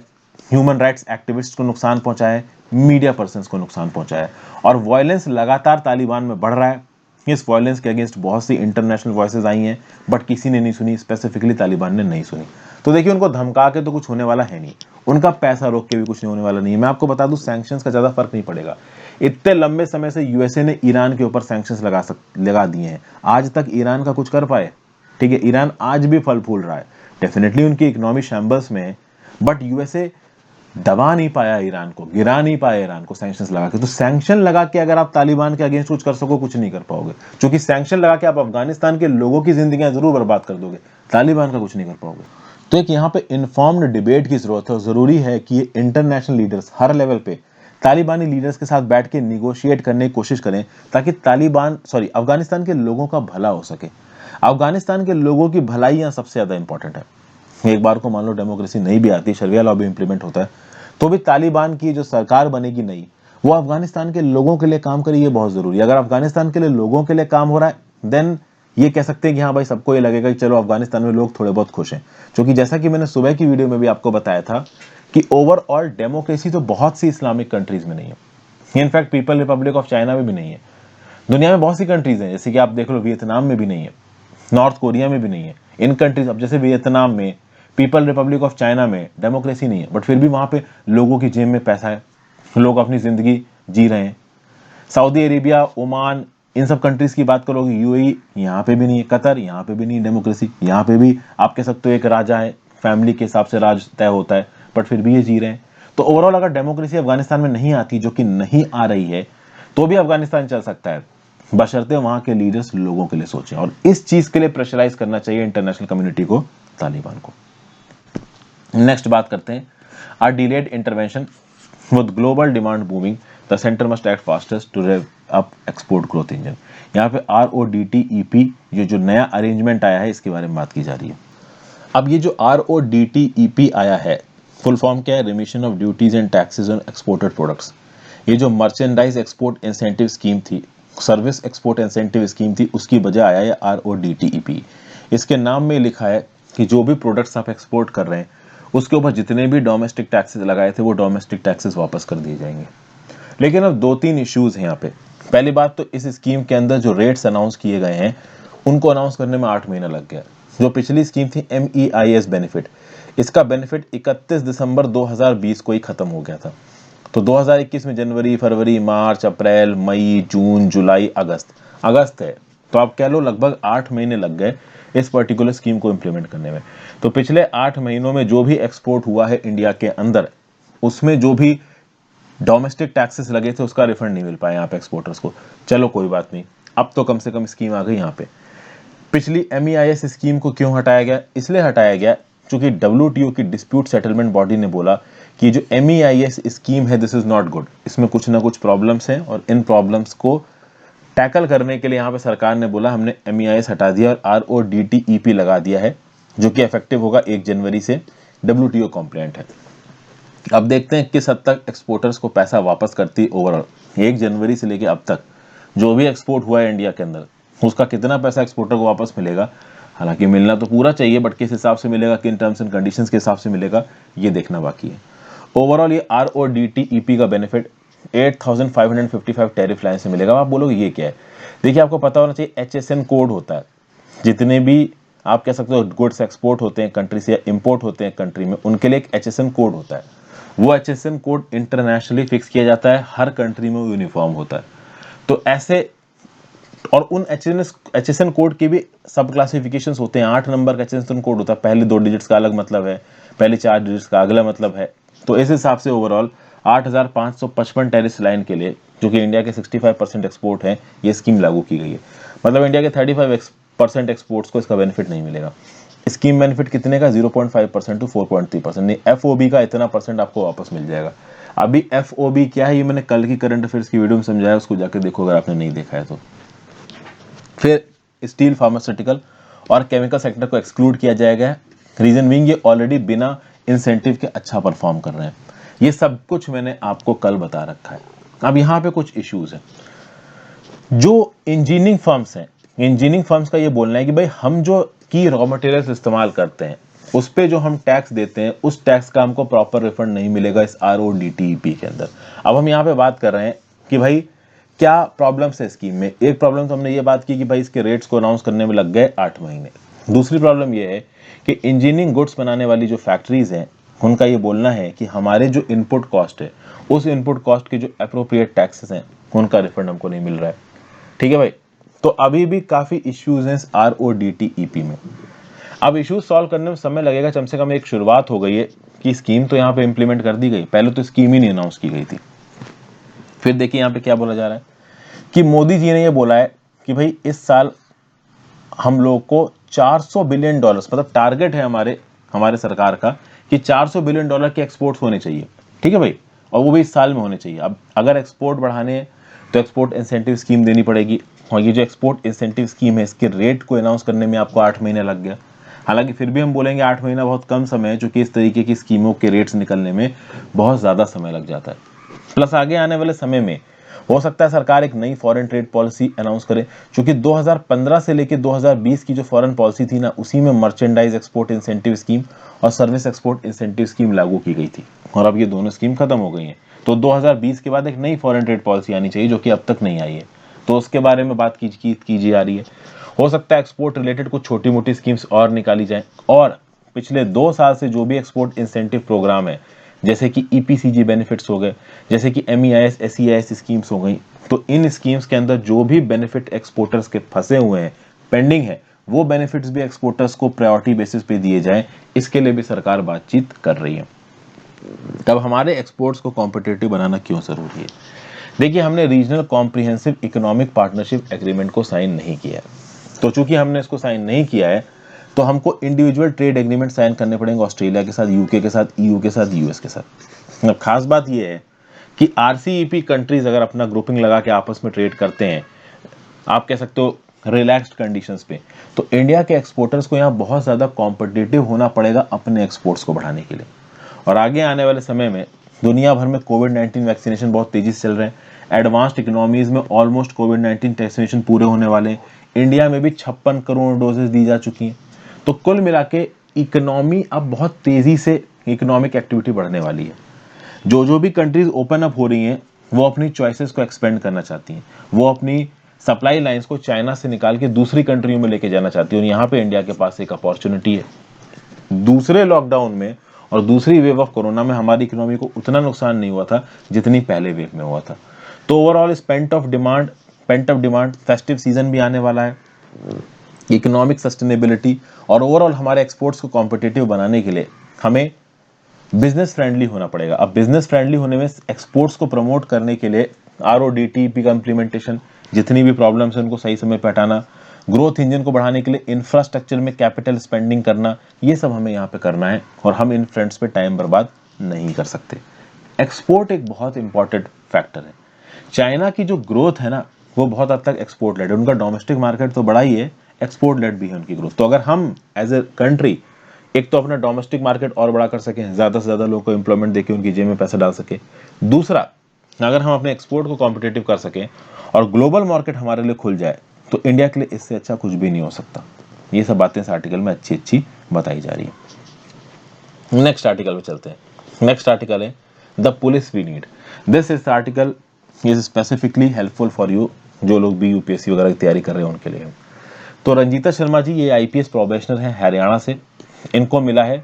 ह्यूमन राइट्स एक्टिविस्ट को नुकसान पहुंचाया, मीडिया पर्सन्स को नुकसान पहुंचाया, और वायलेंस लगातार तालिबान में बढ़ रहा है। इस वायलेंस के अगेंस्ट बहुत सी इंटरनेशनल वॉइसेस आई हैं, बट किसी ने नहीं सुनी, स्पेसिफिकली तालिबान ने नहीं सुनी। तो देखिए, उनको धमका के तो कुछ होने वाला है नहीं, उनका पैसा रोक के भी कुछ नहीं होने वाला नहीं है। मैं आपको बता दूं, सैंक्शंस का ज्यादा फर्क नहीं पड़ेगा। इतने लंबे समय से यूएसए ने ईरान के ऊपर सैंक्शंस लगा दिए हैं, आज तक ईरान का कुछ कर पाए? ठीक है, ईरान आज भी फल फूल रहा है, डेफिनेटली उनकी इकोनॉमी शैम्बर्स में है, बट यूएसए दबा नहीं पाया ईरान को, गिरा नहीं पाया ईरान को सैंक्शंस लगा के। तो सैंक्शन लगा के अगर आप तालिबान के अगेंस्ट कुछ कर सको, कुछ नहीं कर पाओगे, क्योंकि सैंक्शन लगा के आप अफगानिस्तान के लोगों की जिंदगियां जरूर बर्बाद कर दोगे, तालिबान का कुछ नहीं कर पाओगे। तो एक यहाँ पे इन्फॉर्म्ड डिबेट की जरूरत है, और जरूरी है कि ये इंटरनेशनल लीडर्स हर लेवल पे तालिबानी लीडर्स के साथ बैठ के निगोशिएट करने की कोशिश करें, ताकि अफगानिस्तान के लोगों का भला हो सके। अफगानिस्तान के लोगों की भलाई यहाँ सबसे ज्यादा इंपॉर्टेंट है। एक बार को मान लो डेमोक्रेसी नहीं भी आती, शरिया लॉ भी इंप्लीमेंट होता है, तो भी तालिबान की जो सरकार बनेगी नई, वो अफगानिस्तान के लोगों के लिए काम करे, ये बहुत जरूरी है। अगर अफगानिस्तान के लिए लोगों के लिए काम हो रहा है, देन ये कह सकते हैं कि हाँ भाई, सबको ये लगेगा कि चलो अफगानिस्तान में लोग थोड़े बहुत खुश हैं। क्योंकि जैसा कि मैंने सुबह की वीडियो में भी आपको बताया था कि ओवरऑल डेमोक्रेसी तो बहुत सी इस्लामिक कंट्रीज में नहीं है, in fact people Republic of China में भी नहीं है। दुनिया में बहुत सी कंट्रीज हैं, जैसे कि आप देख लो वियतनाम में भी नहीं है, नॉर्थ कोरिया में भी नहीं है। इन कंट्रीज, अब जैसे वियतनाम में, पीपल रिपब्लिक ऑफ चाइना में डेमोक्रेसी नहीं है, बट फिर भी वहां पे लोगों की जेब में पैसा है, लोग अपनी जिंदगी जी रहे हैं। सऊदी अरेबिया, ओमान, इन सब कंट्रीज की बात करोगे, यूएई, यहाँ पे भी नहीं है, कतर, यहाँ पे भी नहीं डेमोक्रेसी, यहाँ पे भी आप कह सकते हो एक राजा है, फैमिली के हिसाब से राज तय होता है, बट फिर भी ये जी रहे हैं। तो ओवरऑल अगर डेमोक्रेसी अफगानिस्तान में नहीं आती, जो कि नहीं आ रही है, तो भी अफगानिस्तान चल सकता है, बशर्ते वहां के लीडर्स लोगों के लिए सोचें। और इस चीज के लिए प्रेशराइज करना चाहिए इंटरनेशनल कम्युनिटी को, तालिबान को। नेक्स्ट बात करते हैं, are delayed intervention with global demand booming, the centre must act fastest to rev up export growth engine. यहाँ पे RODTEP, ये जो नया अरेंजमेंट आया है, इसके बारे में बात की जा रही है। अब ये जो RODTEP आया है, फुल फॉर्म क्या है? Remission of duties and taxes on exported products. ये जो मर्चेंडाइज एक्सपोर्ट इंसेंटिव स्कीम थी, सर्विस एक्सपोर्ट इंसेंटिव स्कीम थी, उसकी वजह आया है RODTEP। इसके नाम में लिखा है कि जो भी प्रोडक्ट्स आप एक्सपोर्ट कर रहे हैं, उसके ऊपर जितने भी डोमेस्टिक टैक्सेस लगाए थे, वो डोमेस्टिक टैक्सेस वापस कर दिए जाएंगे। लेकिन अब 2-3 इश्यूज हैं यहाँ पे। पहली बात तो, इस स्कीम के अंदर जो रेट्स अनाउंस किए गए हैं, उनको अनाउंस करने में 8 महीना लग गया। जो पिछली स्कीम थी MEIS बेनिफिट, इसका बेनिफिट 31 दिसंबर 2020 को ही खत्म हो गया था। तो 2021 में जनवरी, फरवरी, मार्च, अप्रैल, मई, जून, जुलाई, अगस्त है, तो आप कह लो लगभग 8 महीने लग गए इस पर्टिकुलर स्कीम को इंप्लीमेंट करने में। तो पिछले 8 महीनों में जो भी एक्सपोर्ट हुआ है इंडिया के अंदर, उसमें जो भी डोमेस्टिक टैक्सेस लगे थे, उसका रिफंड नहीं मिल पाया यहाँ पे एक्सपोर्टर्स को। चलो कोई बात नहीं, अब तो कम से कम स्कीम आ गई यहाँ पे। पिछली MEIS स्कीम को क्यों हटाया गया? इसलिए हटाया गया क्योंकि WTO की डिस्प्यूट सेटलमेंट बॉडी ने बोला कि जो MEIS स्कीम है, दिस इज नॉट गुड, इसमें कुछ ना कुछ प्रॉब्लम्स हैं, और इन प्रॉब्लम्स को टैकल करने के लिए यहाँ पे सरकार ने बोला हमने MEIS हटा दिया और RODTEP लगा दिया है, जो कि इफेक्टिव होगा 1 जनवरी से, WTO कॉम्प्लायंट है। अब देखते हैं किस हद तक एक्सपोर्टर्स को पैसा वापस करती ओवरऑल। 1 जनवरी से लेके अब तक जो भी एक्सपोर्ट हुआ है इंडिया के अंदर, उसका कितना पैसा एक्सपोर्टर को वापस मिलेगा? हालांकि मिलना तो पूरा चाहिए, बट किस हिसाब से मिलेगा, किन टर्म्स एंड कंडीशंस के हिसाब से मिलेगा, ये देखना बाकी है। ओवरऑल ये RODTEP का बेनिफिट 8555 टैरिफ लाइन से मिलेगा। आप बोलोगे ये क्या है? देखिए, आपको पता होना चाहिए HSN कोड होता है, जितने भी आप कह सकते हो गुड्स एक्सपोर्ट होते हैं कंट्री से या इंपोर्ट होते हैं कंट्री में, उनके लिए एक HSN कोड होता है। वो HSN कोड इंटरनेशनली फिक्स किया जाता है, हर कंट्री में वो यूनिफॉर्म होता है। तो ऐसे, और उन HSN कोड के भी सब क्लासिफिकेशंस होते हैं। 8 नंबर का HSN कोड होता है, पहले 2 डिजिट्स का अलग मतलब है, पहले 4 डिजिट्स का अगला मतलब है। तो इस हिसाब से ओवरऑल 8,555 टेरिस लाइन के लिए, जो कि इंडिया के 65% एक्सपोर्ट है, ये स्कीम लागू की गई है। मतलब इंडिया के 35% एक्सपोर्ट्स को इसका बेनिफिट नहीं मिलेगा। स्कीम बेनिफिट कितने का, 0.5% टू 4.3%, नहीं FOB का इतना परसेंट आपको वापस मिल जाएगा। अभी FOB क्या है ये मैंने कल की करंट अफेयर्स की वीडियो में समझाया, उसको जाकर देखो अगर आपने नहीं देखा है तो। फिर स्टील, फार्मास्यूटिकल और केमिकल सेक्टर को एक्सक्लूड किया जाएगा। रीजन बीइंग ये ऑलरेडी बिना इंसेंटिव के अच्छा परफॉर्म कर रहे हैं। ये सब कुछ मैंने आपको कल बता रखा है। अब यहाँ पे कुछ इश्यूज हैं। जो इंजीनियरिंग फर्म्स हैं, इंजीनियरिंग फर्म्स का ये बोलना है कि भाई हम जो की रॉ मटेरियल्स इस्तेमाल करते हैं उस पे जो हम टैक्स देते हैं उस टैक्स का हमको प्रॉपर रिफंड नहीं मिलेगा इस RODTEP के अंदर। अब हम यहाँ पे बात कर रहे हैं कि भाई क्या प्रॉब्लम्स है स्कीम में। एक प्रॉब्लम तो हमने ये बात की कि भाई इसके रेट्स को अनाउंस करने में लग गए 8 महीने। दूसरी प्रॉब्लम ये है कि इंजीनियरिंग गुड्स बनाने वाली जो फैक्ट्रीज हैं उनका ये बोलना है कि हमारे जो इनपुट कॉस्ट है उस इनपुट कॉस्ट के जो अप्रोप्रिएट टैक्सेस हैं उनका रिफंड हमको नहीं मिल रहा है। ठीक है भाई, तो अभी भी काफी इश्यूज हैं RODTEP में। अब इश्यूज सॉल्व करने में समय लगेगा, कम से कम एक शुरुआत हो गई है कि स्कीम तो यहाँ पे इंप्लीमेंट कर दी गई, पहले तो स्कीम ही नहीं अनाउंस की गई थी। फिर देखिए यहाँ पे क्या बोला जा रहा है कि मोदी जी ने ये बोला है कि भाई इस साल हम लोग को $400 बिलियन, मतलब टारगेट है हमारे सरकार का कि $400 बिलियन के एक्सपोर्ट्स होने चाहिए। ठीक है भाई, और वो भी इस साल में होने चाहिए। अब अगर एक्सपोर्ट बढ़ाने हैं तो एक्सपोर्ट इंसेंटिव स्कीम देनी पड़ेगी, और ये जो एक्सपोर्ट इंसेंटिव स्कीम है इसके रेट को अनाउंस करने में आपको 8 महीने लग गया। हालांकि फिर भी हम बोलेंगे 8 महीना बहुत कम समय है, क्योंकि इस तरीके की स्कीमों के रेट्स निकलने में बहुत ज़्यादा समय लग जाता है। प्लस आगे आने वाले समय में हो सकता है सरकार एक नई फॉरेन ट्रेड पॉलिसी अनाउंस करे, क्योंकि 2015 से लेकर 2020 की जो फॉरेन पॉलिसी थी ना उसी में मर्चेंडाइज एक्सपोर्ट इंसेंटिव स्कीम और सर्विस एक्सपोर्ट इंसेंटिव स्कीम लागू की गई थी, और अब ये दोनों स्कीम खत्म हो गई हैं। तो 2020 के बाद एक नई फॉरेन ट्रेड पॉलिसी आनी चाहिए जो कि अब तक नहीं आई है, तो उसके बारे में बात की जा रही है। हो सकता है एक्सपोर्ट रिलेटेड कुछ छोटी मोटी स्कीम्स और निकाली जाए, और पिछले 2 साल से जो भी एक्सपोर्ट इंसेंटिव प्रोग्राम है, जैसे कि EPCG बेनिफिट्स हो गए, जैसे कि MEIS SEIS स्कीम्स हो गई, तो इन स्कीम्स के अंदर जो भी बेनिफिट एक्सपोर्टर्स के फंसे हुए हैं, पेंडिंग है, वो बेनिफिट्स भी एक्सपोर्टर्स को प्रायोरिटी बेसिस पे दिए जाएं, इसके लिए भी सरकार बातचीत कर रही है। तब हमारे एक्सपोर्ट्स को कॉम्पिटिटिव बनाना क्यों जरूरी है? देखिए, हमने regional comprehensive economic partnership agreement को साइन नहीं किया है, तो चूंकि हमने इसको साइन नहीं किया है तो हमको इंडिविजुअल ट्रेड एग्रीमेंट साइन करने पड़ेंगे ऑस्ट्रेलिया के साथ, UK के साथ, EU के साथ, US के साथ। अब खास बात यह है कि RCEP कंट्रीज अगर अपना ग्रुपिंग लगा के आपस में ट्रेड करते हैं, आप कह सकते हो रिलैक्स्ड कंडीशंस पे, तो इंडिया के एक्सपोर्टर्स को यहाँ बहुत ज़्यादा कॉम्पिटिटिव होना पड़ेगा अपने एक्सपोर्ट्स को बढ़ाने के लिए। और आगे आने वाले समय में दुनिया भर में कोविड-19 वैक्सीनेशन बहुत तेजी से चल रहे हैं। एडवांस्ड इकोनॉमीज में ऑलमोस्ट कोविड-19 वैक्सीनेशन पूरे होने वाले हैं। इंडिया में भी 56 करोड़ डोजेस दी जा चुकी हैं। तो कुल मिला के इकोनॉमी अब बहुत तेजी से इकोनॉमिक एक्टिविटी बढ़ने वाली है। जो भी कंट्रीज ओपन अप हो रही हैं वो अपनी चॉइसेस को एक्सपेंड करना चाहती हैं, वो अपनी सप्लाई लाइंस को चाइना से निकाल के दूसरी कंट्रियों में लेके जाना चाहती है, और यहाँ पे इंडिया के पास एक अपॉर्चुनिटी है। दूसरे लॉकडाउन में और दूसरी वेव ऑफ कोरोना में हमारी इकोनॉमी को उतना नुकसान नहीं हुआ था जितनी पहले वेव में हुआ था। तो overall pent up demand, festive season भी आने वाला है, इकोनॉमिक सस्टेनेबिलिटी और ओवरऑल हमारे एक्सपोर्ट्स को कॉम्पिटिटिव बनाने के लिए हमें बिजनेस फ्रेंडली होना पड़ेगा। अब बिजनेस फ्रेंडली होने में एक्सपोर्ट्स को प्रमोट करने के लिए RODTEP का इंप्लीमेंटेशन, जितनी भी प्रॉब्लम्स हैं उनको सही समय पर हटाना, ग्रोथ इंजन को बढ़ाने के लिए इंफ्रास्ट्रक्चर में कैपिटल स्पेंडिंग करना, ये सब हमें यहाँ पे करना है, और हम इन फ्रंट्स पे टाइम बर्बाद नहीं कर सकते। एक्सपोर्ट एक बहुत इंपॉर्टेंट फैक्टर है। चाइना की जो ग्रोथ है ना वो बहुत हद तक एक्सपोर्ट लेड है। उनका डोमेस्टिक मार्केट तो बड़ा ही है, एक्सपोर्ट लेड भी है उनकी ग्रोथ। तो अगर हम एज ए कंट्री एक तो अपना डोमेस्टिक मार्केट और बड़ा कर सकें, ज्यादा से ज्यादा लोगों को एम्प्लॉयमेंट देके उनकी जेब में पैसा डाल सके, दूसरा अगर हम अपने एक्सपोर्ट को कॉम्पिटिटिव कर सकें और ग्लोबल मार्केट हमारे लिए खुल जाए, तो इंडिया के लिए इससे अच्छा कुछ भी नहीं हो सकता। ये सब बातें इस आर्टिकल में अच्छी अच्छी बताई जा रही है। नेक्स्ट आर्टिकल में चलते हैं। नेक्स्ट आर्टिकल है the police we need. This is article is specifically helpful for you, जो लोग भी UPSC वगैरह की तैयारी कर रहे हैं उनके लिए। तो रंजीता शर्मा जी ये आईपीएस प्रोबेशनर हैं हरियाणा से। इनको मिला है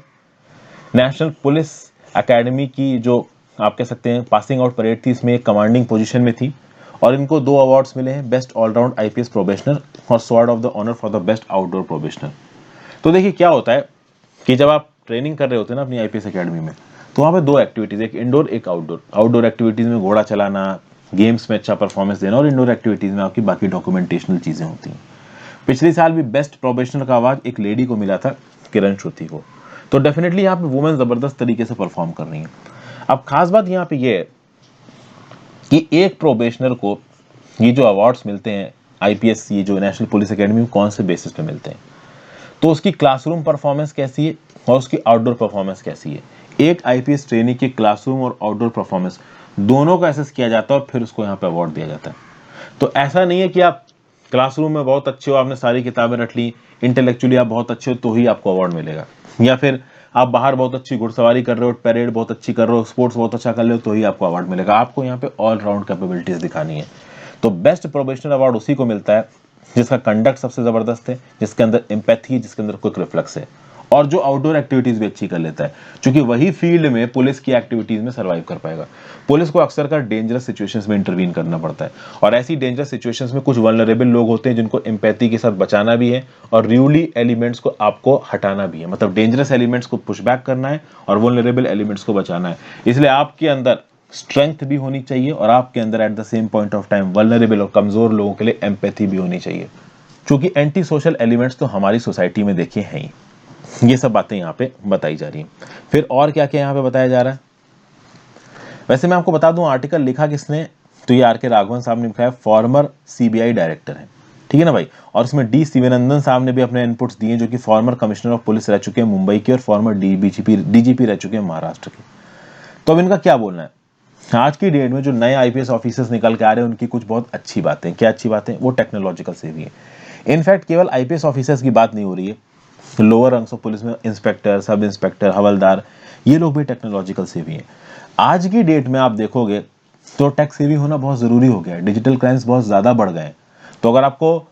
नेशनल पुलिस एकेडमी की जो आप कह सकते हैं पासिंग आउट परेड थी, इसमें एक कमांडिंग पोजीशन में थी और इनको 2 अवार्ड्स मिले हैं, बेस्ट ऑलराउंड आईपीएस प्रोबेशनर और sword of the honour for the best outdoor probationer. तो देखिए क्या होता है कि जब आप ट्रेनिंग कर रहे होते हैं ना अपनी आईपीएस एकेडमी में, तो वहाँ पे 2 एक्टिविटीज, एक इंडोर एक आउटडोर। आउटडोर एक्टिविटीज में घोड़ा चलाना, गेम्स में अच्छा परफॉर्मेंस देना, और इंडोर एक्टिविटीज में आपकी बाकी डॉक्यूमेंटेशनल चीजें होती हैं। पिछले साल भी बेस्ट प्रोबेशनर का अवार्ड एक लेडी को मिला था, किरण श्रुति को। तो डेफिनेटली यहाँ पे वुमेन जबरदस्त तरीके से परफॉर्म कर रही है। अब खास बात यहाँ पे ये है कि एक प्रोबेशनर को ये जो अवार्ड्स मिलते हैं आईपीएस, ये जो नेशनल पुलिस एकेडमी में कौन से बेसिस पे मिलते हैं, तो उसकी क्लासरूम परफॉर्मेंस कैसी है और उसकी आउटडोर परफॉर्मेंस कैसी है। एक आईपीएस ट्रेनी की क्लासरूम और आउटडोर परफॉर्मेंस दोनों को असेस किया जाता है और फिर उसको यहाँ पे अवार्ड दिया जाता है। तो ऐसा नहीं है कि आप क्लासरूम में बहुत अच्छे हो, आपने सारी किताबें रट ली, इंटेलेक्चुअली आप बहुत अच्छे हो तो ही आपको अवार्ड मिलेगा, या फिर आप बाहर बहुत अच्छी घुड़सवारी कर रहे हो, परेड बहुत अच्छी कर रहे हो, स्पोर्ट्स बहुत अच्छा कर रहे हो तो ही आपको अवार्ड मिलेगा। आपको यहाँ पे ऑल राउंड कैपेबिलिटीज दिखानी है। तो बेस्ट प्रोबेशनर अवार्ड उसी को मिलता है जिसका कंडक्ट सबसे जबरदस्त है, जिसके अंदर एम्पैथी है, जिसके अंदर क्विक रिफ्लेक्स है, और जो आउटडोर एक्टिविटीज भी अच्छी कर लेता है, क्योंकि वही फील्ड में पुलिस की एक्टिविटीज में सर्वाइव कर पाएगा। पुलिस को अक्सर कर डेंजरस सिचुएशंस में इंटरवीन करना पड़ता है, और ऐसी डेंजरस सिचुएशंस में कुछ वल्नरेबल लोग होते हैं जिनको एम्पैथी के साथ बचाना भी है और रूली एलिमेंट्स को आपको हटाना भी है। मतलब डेंजरस एलिमेंट्स को पुश बैक करना है और वल्नरेबल एलिमेंट्स को बचाना है। इसलिए आपके अंदर स्ट्रेंथ भी होनी चाहिए और आपके अंदर at the same point of time vulnerable और कमजोर लोगों के लिए एम्पैथी भी होनी चाहिए, क्योंकि एंटी सोशल एलिमेंट्स तो हमारी सोसाइटी में देखे हैं ही। ये सब बातें यहाँ पे बताई जा रही हैं। फिर और क्या क्या यहाँ पे बताया जा रहा है, वैसे मैं आपको बता दूं आर्टिकल लिखा किसने, तो ये आर के राघवन साहब ने लिखा है, फॉर्मर सीबीआई डायरेक्टर है, ठीक है ना भाई। और इसमें डी शिवानंदन साहब ने भी अपने इनपुट्स दिए, जो कि फॉर्मर कमिश्नर ऑफ पुलिस रह चुके हैं मुंबई के और फॉर्मर डीजीपी रह चुके हैं महाराष्ट्र के। तो अब इनका क्या बोलना है। आज की डेट में जो नए आईपीएस ऑफिसर्स निकल के आ रहे हैं उनकी कुछ बहुत अच्छी बातें, क्या अच्छी बातें, वो टेक्नोलॉजिकल से भी है। इनफैक्ट केवल आईपीएस ऑफिसर्स की बात नहीं हो रही है, लोअर रैंक्स ऑफ पुलिस में इंस्पेक्टर, सब इंस्पेक्टर, हवलदार, ये लोग भी टेक्नोलॉजिकल से भी हैं। आज की डेट में आप देखोगे तो टेक सेवी होना बहुत जरूरी हो गया है, डिजिटल क्राइम्स बहुत ज्यादा बढ़ गए हैं। तो अगर आपको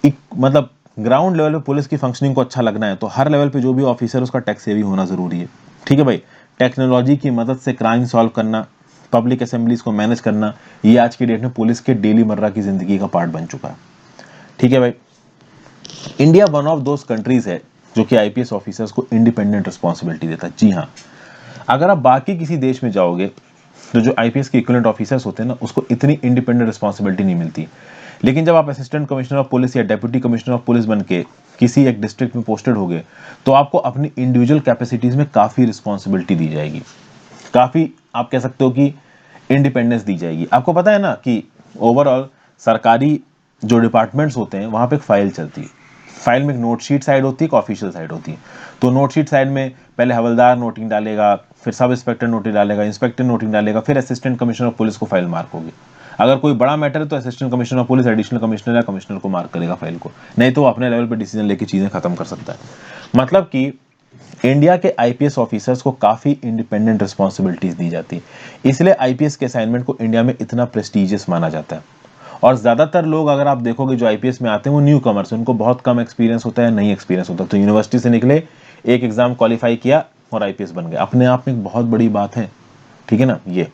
मतलब ग्राउंड लेवल पे पुलिस की फंक्शनिंग को अच्छा लगना है तो हर लेवल पे जो भी ऑफिसर उसका टेक सेवी होना जरूरी है, ठीक है भाई। टेक्नोलॉजी की मदद से क्राइम सॉल्व करना, पब्लिक असेंबलीज को मैनेज करना, ये आज की डेट में पुलिस के डेली मर्रा की जिंदगी का पार्ट बन चुका है, ठीक है भाई। India one of those countries है जो कि आईपीएस ऑफिसर्स को इंडिपेंडेंट रिस्पॉन्सिबिलिटी देता है। जी हाँ, अगर आप बाकी किसी देश में जाओगे तो जो आईपीएस के इक्विवेलेंट ऑफिसर्स होते हैं ना, उसको इतनी इंडिपेंडेंट रिस्पॉन्सिबिलिटी नहीं मिलती। लेकिन जब आप असिस्टेंट कमिश्नर ऑफ पुलिस या डेप्यूटी कमिश्नर ऑफ पुलिस बन के किसी एक डिस्ट्रिक्ट में पोस्टेड हो गए तो आपको अपनी इंडिविजुअल कैपेसिटीज में काफी रिस्पॉन्सिबिलिटी दी जाएगी, काफी आप कह सकते हो कि इंडिपेंडेंस दी जाएगी। आपको पता है ना कि ओवरऑल सरकारी जो डिपार्टमेंट्स होते हैं वहां पे एक फाइल चलती है, फाइल में एक नोट शीट साइड होती है, एक ऑफिशियल साइड होती है। तो नोट शीट साइड में पहले हवलदार नोटिंग डालेगा, फिर सब इंस्पेक्टर नोटिंग डालेगा, इंस्पेक्टर नोटिंग डालेगा, फिर असिस्टेंट कमिश्नर ऑफ पुलिस को फाइल मार्क होगी। अगर कोई बड़ा मैटर है तो assistant commissioner of police additional commissioner या कमिश्नर को मार्क करेगा फाइल को, नहीं तो वो अपने लेवल पे डिसीजन लेके चीजें खत्म कर सकता है। मतलब कि इंडिया के आईपीएस ऑफिसर्स को काफी इंडिपेंडेंट रिस्पॉन्सिबिलिटीज दी जाती है, इसलिए आईपीएस के असाइनमेंट को इंडिया में इतना प्रेस्टिजियस माना जाता है। और ज्यादातर लोग अगर आप देखोगे जो आईपीएस में आते हैं वो न्यू कमर्स, उनको बहुत कम एक्सपीरियंस होता है, नहीं एक्सपीरियंस होता, तो यूनिवर्सिटी से निकले, एक एग्जाम क्वालिफाई किया और आईपीएस बन गए, अपने आप में एक बहुत बड़ी बात है, ठीक है ना। ये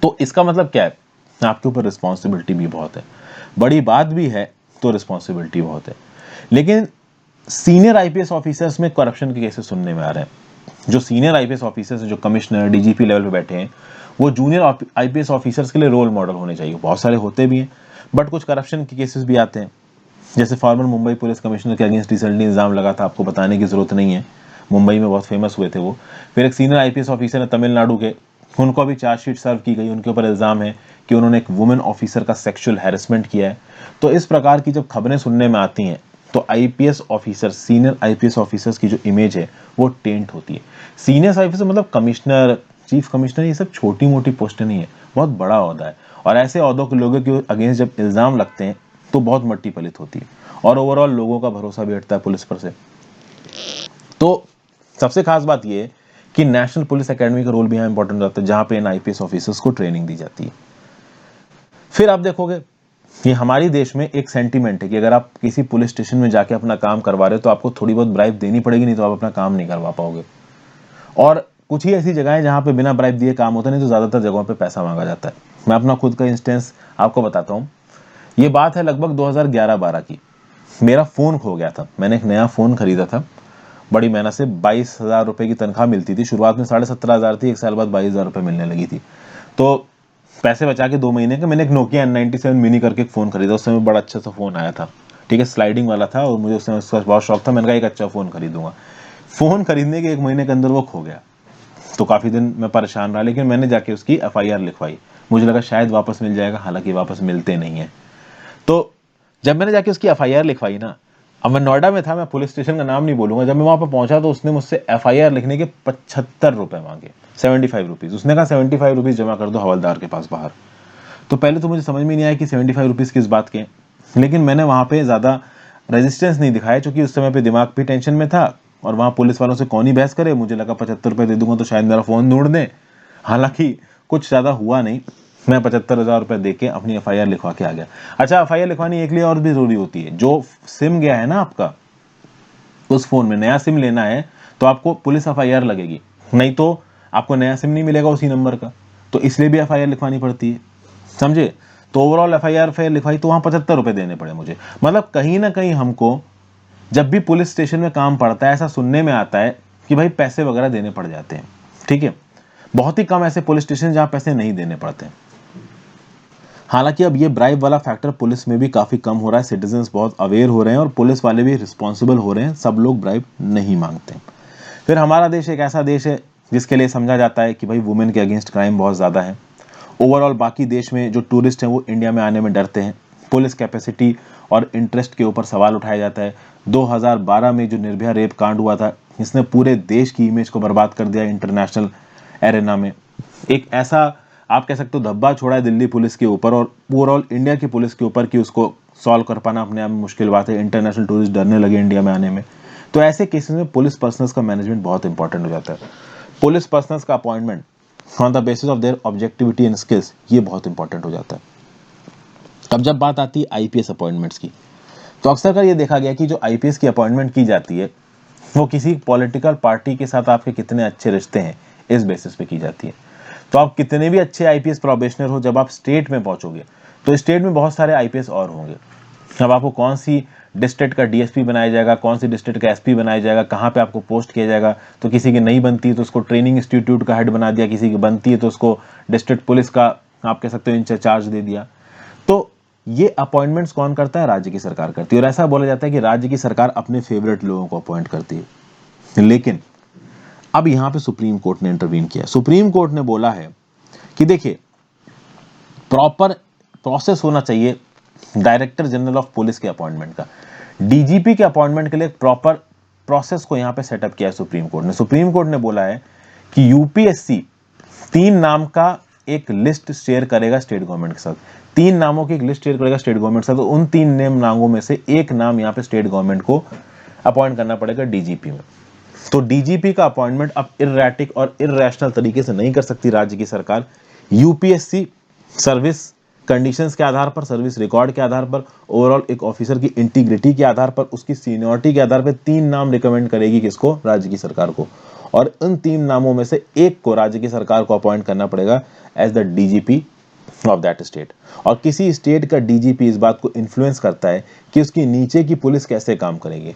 तो इसका मतलब क्या है, आपके ऊपर रिस्पॉन्सिबिलिटी भी बहुत है, बड़ी बात भी है तो रिस्पॉन्सिबिलिटी बहुत है। लेकिन सीनियर आईपीएस ऑफिसर्स में करप्शन के केसेस सुनने में आ रहे हैं। जो सीनियर आईपीएस ऑफिसर्स जो कमिश्नर डीजीपी लेवल पे बैठे हैं वो जूनियर आईपीएस ऑफिसर्स के लिए रोल मॉडल होने चाहिए, बहुत सारे होते भी हैं, बट कुछ करप्शन के केसेस भी आते हैं। जैसे फॉर्मर मुंबई पुलिस कमिश्नर के अगेंस्ट रिसेंटली इल्जाम लगा था, आपको बताने की जरूरत नहीं है, मुंबई में बहुत फेमस हुए थे वो। फिर एक सीनियर आईपीएस ऑफिसर है तमिलनाडु के, उनको अभी चार्जशीट सर्व की गई, उनके ऊपर इल्जाम है कि उन्होंने एक वुमेन ऑफिसर का सेक्सुअल हैरेसमेंट किया है। तो इस प्रकार की जब खबरें सुनने में आती हैं तो IPS officer, senior IPS officers की जो इमेज है वो टेंट होती है। सीनियर ऑफिसर मतलब कमिश्नर, चीफ कमिश्नर, ये सब छोटी मोटी पोस्ट नहीं है, बहुत बड़ा ओहदा है, और ऐसे ओहदों के लोगों के अगेंस्ट जब इल्जाम लगते हैं तो बहुत मट्टी पलित होती है और ओवरऑल लोगों का भरोसा भी हटता है पुलिस पर से। तो सबसे खास बात यह है कि नेशनल पुलिस एकेडमी का रोल भी यहाँ इंपॉर्टेंट होता है, जहां पे इन आईपीएस ऑफिसर्स को ट्रेनिंग दी जाती है। फिर आप देखोगे ये हमारी देश में एक सेंटीमेंट है कि अगर आप किसी पुलिस स्टेशन में जाके अपना काम करवा रहे हो तो आपको थोड़ी बहुत ब्राइब देनी पड़ेगी, नहीं तो आप अपना काम नहीं करवा पाओगे। और कुछ ही ऐसी जगह है जहाँ पे बिना ब्राइब दिए काम होता नहीं, तो ज़्यादातर जगहों पे पैसा मांगा जाता है। मैं अपना खुद का इंस्टेंस आपको बताता हूँ। ये बात है लगभग 2011-12 की। मेरा फ़ोन खो गया था। मैंने एक नया फ़ोन खरीदा था बड़ी मेहनत से। 22,000 रुपये की तनख्वाह मिलती थी शुरुआत में, 17,500 थी, 1 साल बाद 22,000 रुपये मिलने लगी थी। तो पैसे बचा के 2 महीने के मैंने एक नोकिया N97 मिनी करके एक फ़ोन खरीदा। उस समय बड़ा अच्छा सा फ़ोन आया था, ठीक है, स्लाइडिंग वाला था, और मुझे उस समय उसका बहुत शौक था। मैंने कहा एक अच्छा फ़ोन खरीदूंगा। फ़ोन खरीदने के 1 महीने के अंदर वो खो गया। तो काफ़ी दिन मैं परेशान रहा, लेकिन मैंने जाके उसकी FIR लिखवाई। मुझे लगा शायद वापस मिल जाएगा, हालांकि वापस मिलते नहीं है। तो जब मैंने जाके उसकी FIR लिखवाई ना, अब मैं नोएडा में था, मैं पुलिस स्टेशन का नाम नहीं बोलूंगा। जब मैं वहां पर पहुंचा तो उसने मुझसे FIR लिखने के 75 रुपए मांगे, 75 रुपीज। उसने कहा 75 रुपीज जमा कर दो हवलदार के पास बाहर। तो पहले तो मुझे समझ में नहीं आया कि 75 रुपीज किस बात के, लेकिन मैंने वहां पे ज्यादा रेजिस्टेंस नहीं दिखाया, क्योंकि उस समय पे दिमाग भी टेंशन में था, और वहां पुलिस वालों से कौन ही बहस करे। मुझे लगा 75 रुपए दे दूंगा तो शायद मेरा फोन ढूंढ दें। हालांकि कुछ ज्यादा हुआ नहीं। मैं 75,000 रुपए दे के अपनी FIR लिखवा के आ गया। अच्छा, FIR लिखवानी एक लिए और भी जरूरी होती है। जो सिम गया है ना आपका, उस फोन में नया सिम लेना है तो आपको पुलिस FIR लगेगी, नहीं तो आपको नया सिम नहीं मिलेगा उसी नंबर का। तो इसलिए भी FIR लिखवानी पड़ती है, समझे। तो ओवरऑल FIR लिखवाई तो वहां 75 रुपए देने पड़े मुझे। मतलब कहीं ना कहीं हमको जब भी पुलिस स्टेशन में काम पड़ता है, ऐसा सुनने में आता है कि भाई पैसे वगैरह देने पड़ जाते हैं, ठीक है। बहुत ही कम ऐसे पुलिस स्टेशन जहां पैसे नहीं देने पड़ते हैं। हालांकि अब ये ब्राइब वाला फैक्टर पुलिस में भी काफी कम हो रहा है। सिटीजन्स बहुत अवेयर हो रहे हैं और पुलिस वाले भी रिस्पॉन्सिबल हो रहे हैं। सब लोग ब्राइब नहीं मांगते। फिर हमारा देश एक ऐसा देश है जिसके लिए समझा जाता है कि भाई वुमेन के अगेंस्ट क्राइम बहुत ज़्यादा है। ओवरऑल बाकी देश में जो टूरिस्ट हैं वो इंडिया में आने में डरते हैं। पुलिस कैपेसिटी और इंटरेस्ट के ऊपर सवाल उठाया जाता है। 2012 में जो निर्भया रेप कांड हुआ था, इसने पूरे देश की इमेज को बर्बाद कर दिया इंटरनेशनल एरेना में। एक ऐसा आप कह सकते हो धब्बा छोड़ा है दिल्ली पुलिस के ऊपर और ओवरऑल इंडिया की पुलिस के ऊपर कि उसको सॉल्व कर पाना अपने आप में मुश्किल बात है। इंटरनेशनल टूरिस्ट डरने लगे इंडिया में आने में। तो ऐसे केसेस में पुलिस पर्सनल्स का मैनेजमेंट बहुत इंपॉर्टेंट हो जाता है। पुलिस पर्सनल्स का appointment on the basis of their objectivity and skills, ये बहुत इंपॉर्टेंट हो जाता है। अब जब बात आती है IPS अपॉइंटमेंट्स की, तो अक्सर कर ये देखा गया कि जो IPS की अपॉइंटमेंट की जाती है वो किसी पॉलिटिकल पार्टी के साथ आपके कितने अच्छे रिश्ते हैं इस बेसिस पे की जाती है। तो आप कितने भी अच्छे IPS प्रोबेशनर हो, जब आप स्टेट में पहुंचोगे तो स्टेट में बहुत सारे IPS और होंगे। अब आपको कौन सी डिस्ट्रिक्ट का DSP बनाया जाएगा, कौन सी डिस्ट्रिक्ट का SP बनाया जाएगा, कहाँ पे आपको पोस्ट किया जाएगा। तो किसी की नहीं बनती है तो उसको ट्रेनिंग इंस्टीट्यूट का हेड बना दिया, किसी की बनती है तो उसको डिस्ट्रिक्ट पुलिस का आप कह सकते हो इंचार्ज दे दिया। तो ये अपॉइंटमेंट्स कौन करता है? राज्य की सरकार करती है। और ऐसा बोला जाता है कि राज्य की सरकार अपने फेवरेट लोगों को अपॉइंट करती है। लेकिन अब यहां पे सुप्रीम कोर्ट ने इंटरवीन किया। सुप्रीम कोर्ट ने बोला है कि देखिए, प्रॉपर प्रोसेस होना चाहिए डायरेक्टर जनरल ऑफ पुलिस के अपॉइंटमेंट का। DGP के अपॉइंटमेंट के लिए प्रॉपर प्रोसेस को यहां पे सेटअप किया है सुप्रीम कोर्ट ने। सुप्रीम कोर्ट ने बोला है कि UPSC 3 नाम का एक लिस्ट शेयर करेगा स्टेट गवर्नमेंट के साथ। 3 नामों की एक लिस्ट शेयर करेगा स्टेट गवर्नमेंट के साथ। तो उन 3 नामों में से एक नाम यहां पे स्टेट गवर्नमेंट को अपॉइंट करना पड़ेगा DGP में। तो DGP का अपॉइंटमेंट अब इरैटिक और इररेशनल तरीके से नहीं कर सकती राज्य की सरकार। UPSC सर्विस कंडीशंस के आधार पर, सर्विस रिकॉर्ड के आधार पर, ओवरऑल एक ऑफिसर की इंटीग्रिटी के आधार पर, उसकी सीनियरिटी के आधार पर 3 नाम रिकमेंड करेगी किसको? राज्य की सरकार को। और उन 3 नामों में से एक को राज्य की सरकार को अपॉइंट करना पड़ेगा as the DGP of that state. और किसी स्टेट का DGP इस बात को इन्फ्लुएंस करता है कि उसकी नीचे की पुलिस कैसे काम करेगी।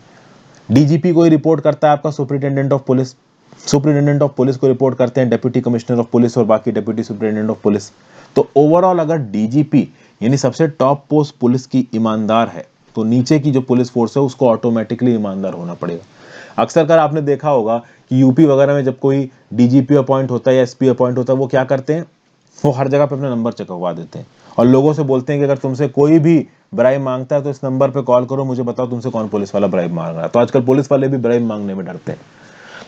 DGP को ही रिपोर्ट करता है आपका superintendent of police. Superintendent of police को रिपोर्ट करते हैं डिप्टी कमिश्नर ऑफ पुलिस और बाकी डिप्टी सुपरिटेंडेंट ऑफ पुलिस। तो ओवरऑल अगर DGP यानी सबसे टॉप पोस्ट पुलिस की ईमानदार है, तो नीचे की जो पुलिस फोर्स है उसको ऑटोमेटिकली ईमानदार होना पड़ेगा। अक्सर कर आपने देखा होगा कि यूपी वगैरह में जब कोई DGP अपॉइंट होता है या SP अपॉइंट होता है, वो क्या करते हैं? वो हर जगह पे अपना नंबर चकवा देते हैं और लोगों से बोलते हैं कि अगर तुमसे कोई भी ब्राइब मांगता है तो इस नंबर पे कॉल करो, मुझे बताओ तुमसे कौन पुलिस वाला ब्राइब मांग रहा है। तो आजकल पुलिस वाले भी ब्राइब मांगने में डरते हैं।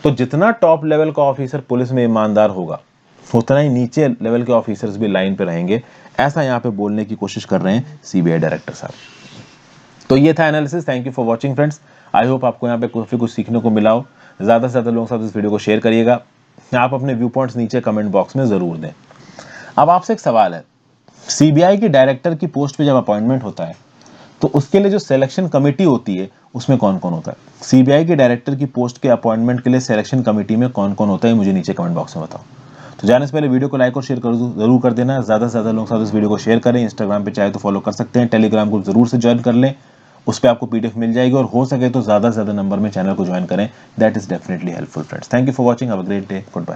तो जितना टॉप लेवल का ऑफिसर पुलिस में ईमानदार होगा, उतना ही नीचे लेवल के ऑफिसर्स भी लाइन पे रहेंगे। ऐसा यहाँ पे बोलने की कोशिश कर रहे हैं CBI डायरेक्टर साहब। तो ये था analysis. Thank you for watching friends. I hope आपको यहाँ पे काफी कुछ सीखने को मिला हो। ज्यादा से ज्यादा लोगों के साथ इस वीडियो को शेयर करिएगा। आप अपने व्यू पॉइंट्स नीचे कमेंट बॉक्स में जरूर दें। अब आपसे एक सवाल है सीबीआई के डायरेक्टर की पोस्ट पे जब अपॉइंटमेंट होता है तो उसके लिए जो सिलेक्शन कमेटी होती है उसमें कौन कौन होता है? सीबीआई के डायरेक्टर की पोस्ट के अपॉइंटमेंट के लिए सिलेक्शन कमेटी में कौन कौन होता है, मुझे नीचे कमेंट बॉक्स में बताओ। तो जाने से पहले वीडियो को लाइक और शेयर जरूर कर देना, ज्यादा से ज्यादा लोगों के साथ इस वीडियो को शेयर करें। इंस्टाग्राम पे चाहे तो फॉलो कर सकते हैं, टेलीग्राम ग्रुप जरूर से ज्वाइन कर लें, उस पर आपको पीडीएफ मिल जाएगी, और हो सके तो ज्यादा से ज्यादा नंबर में चैनल को ज्वाइन करें, that is definitely helpful friends. Thank you for watching, have a great day, good bye.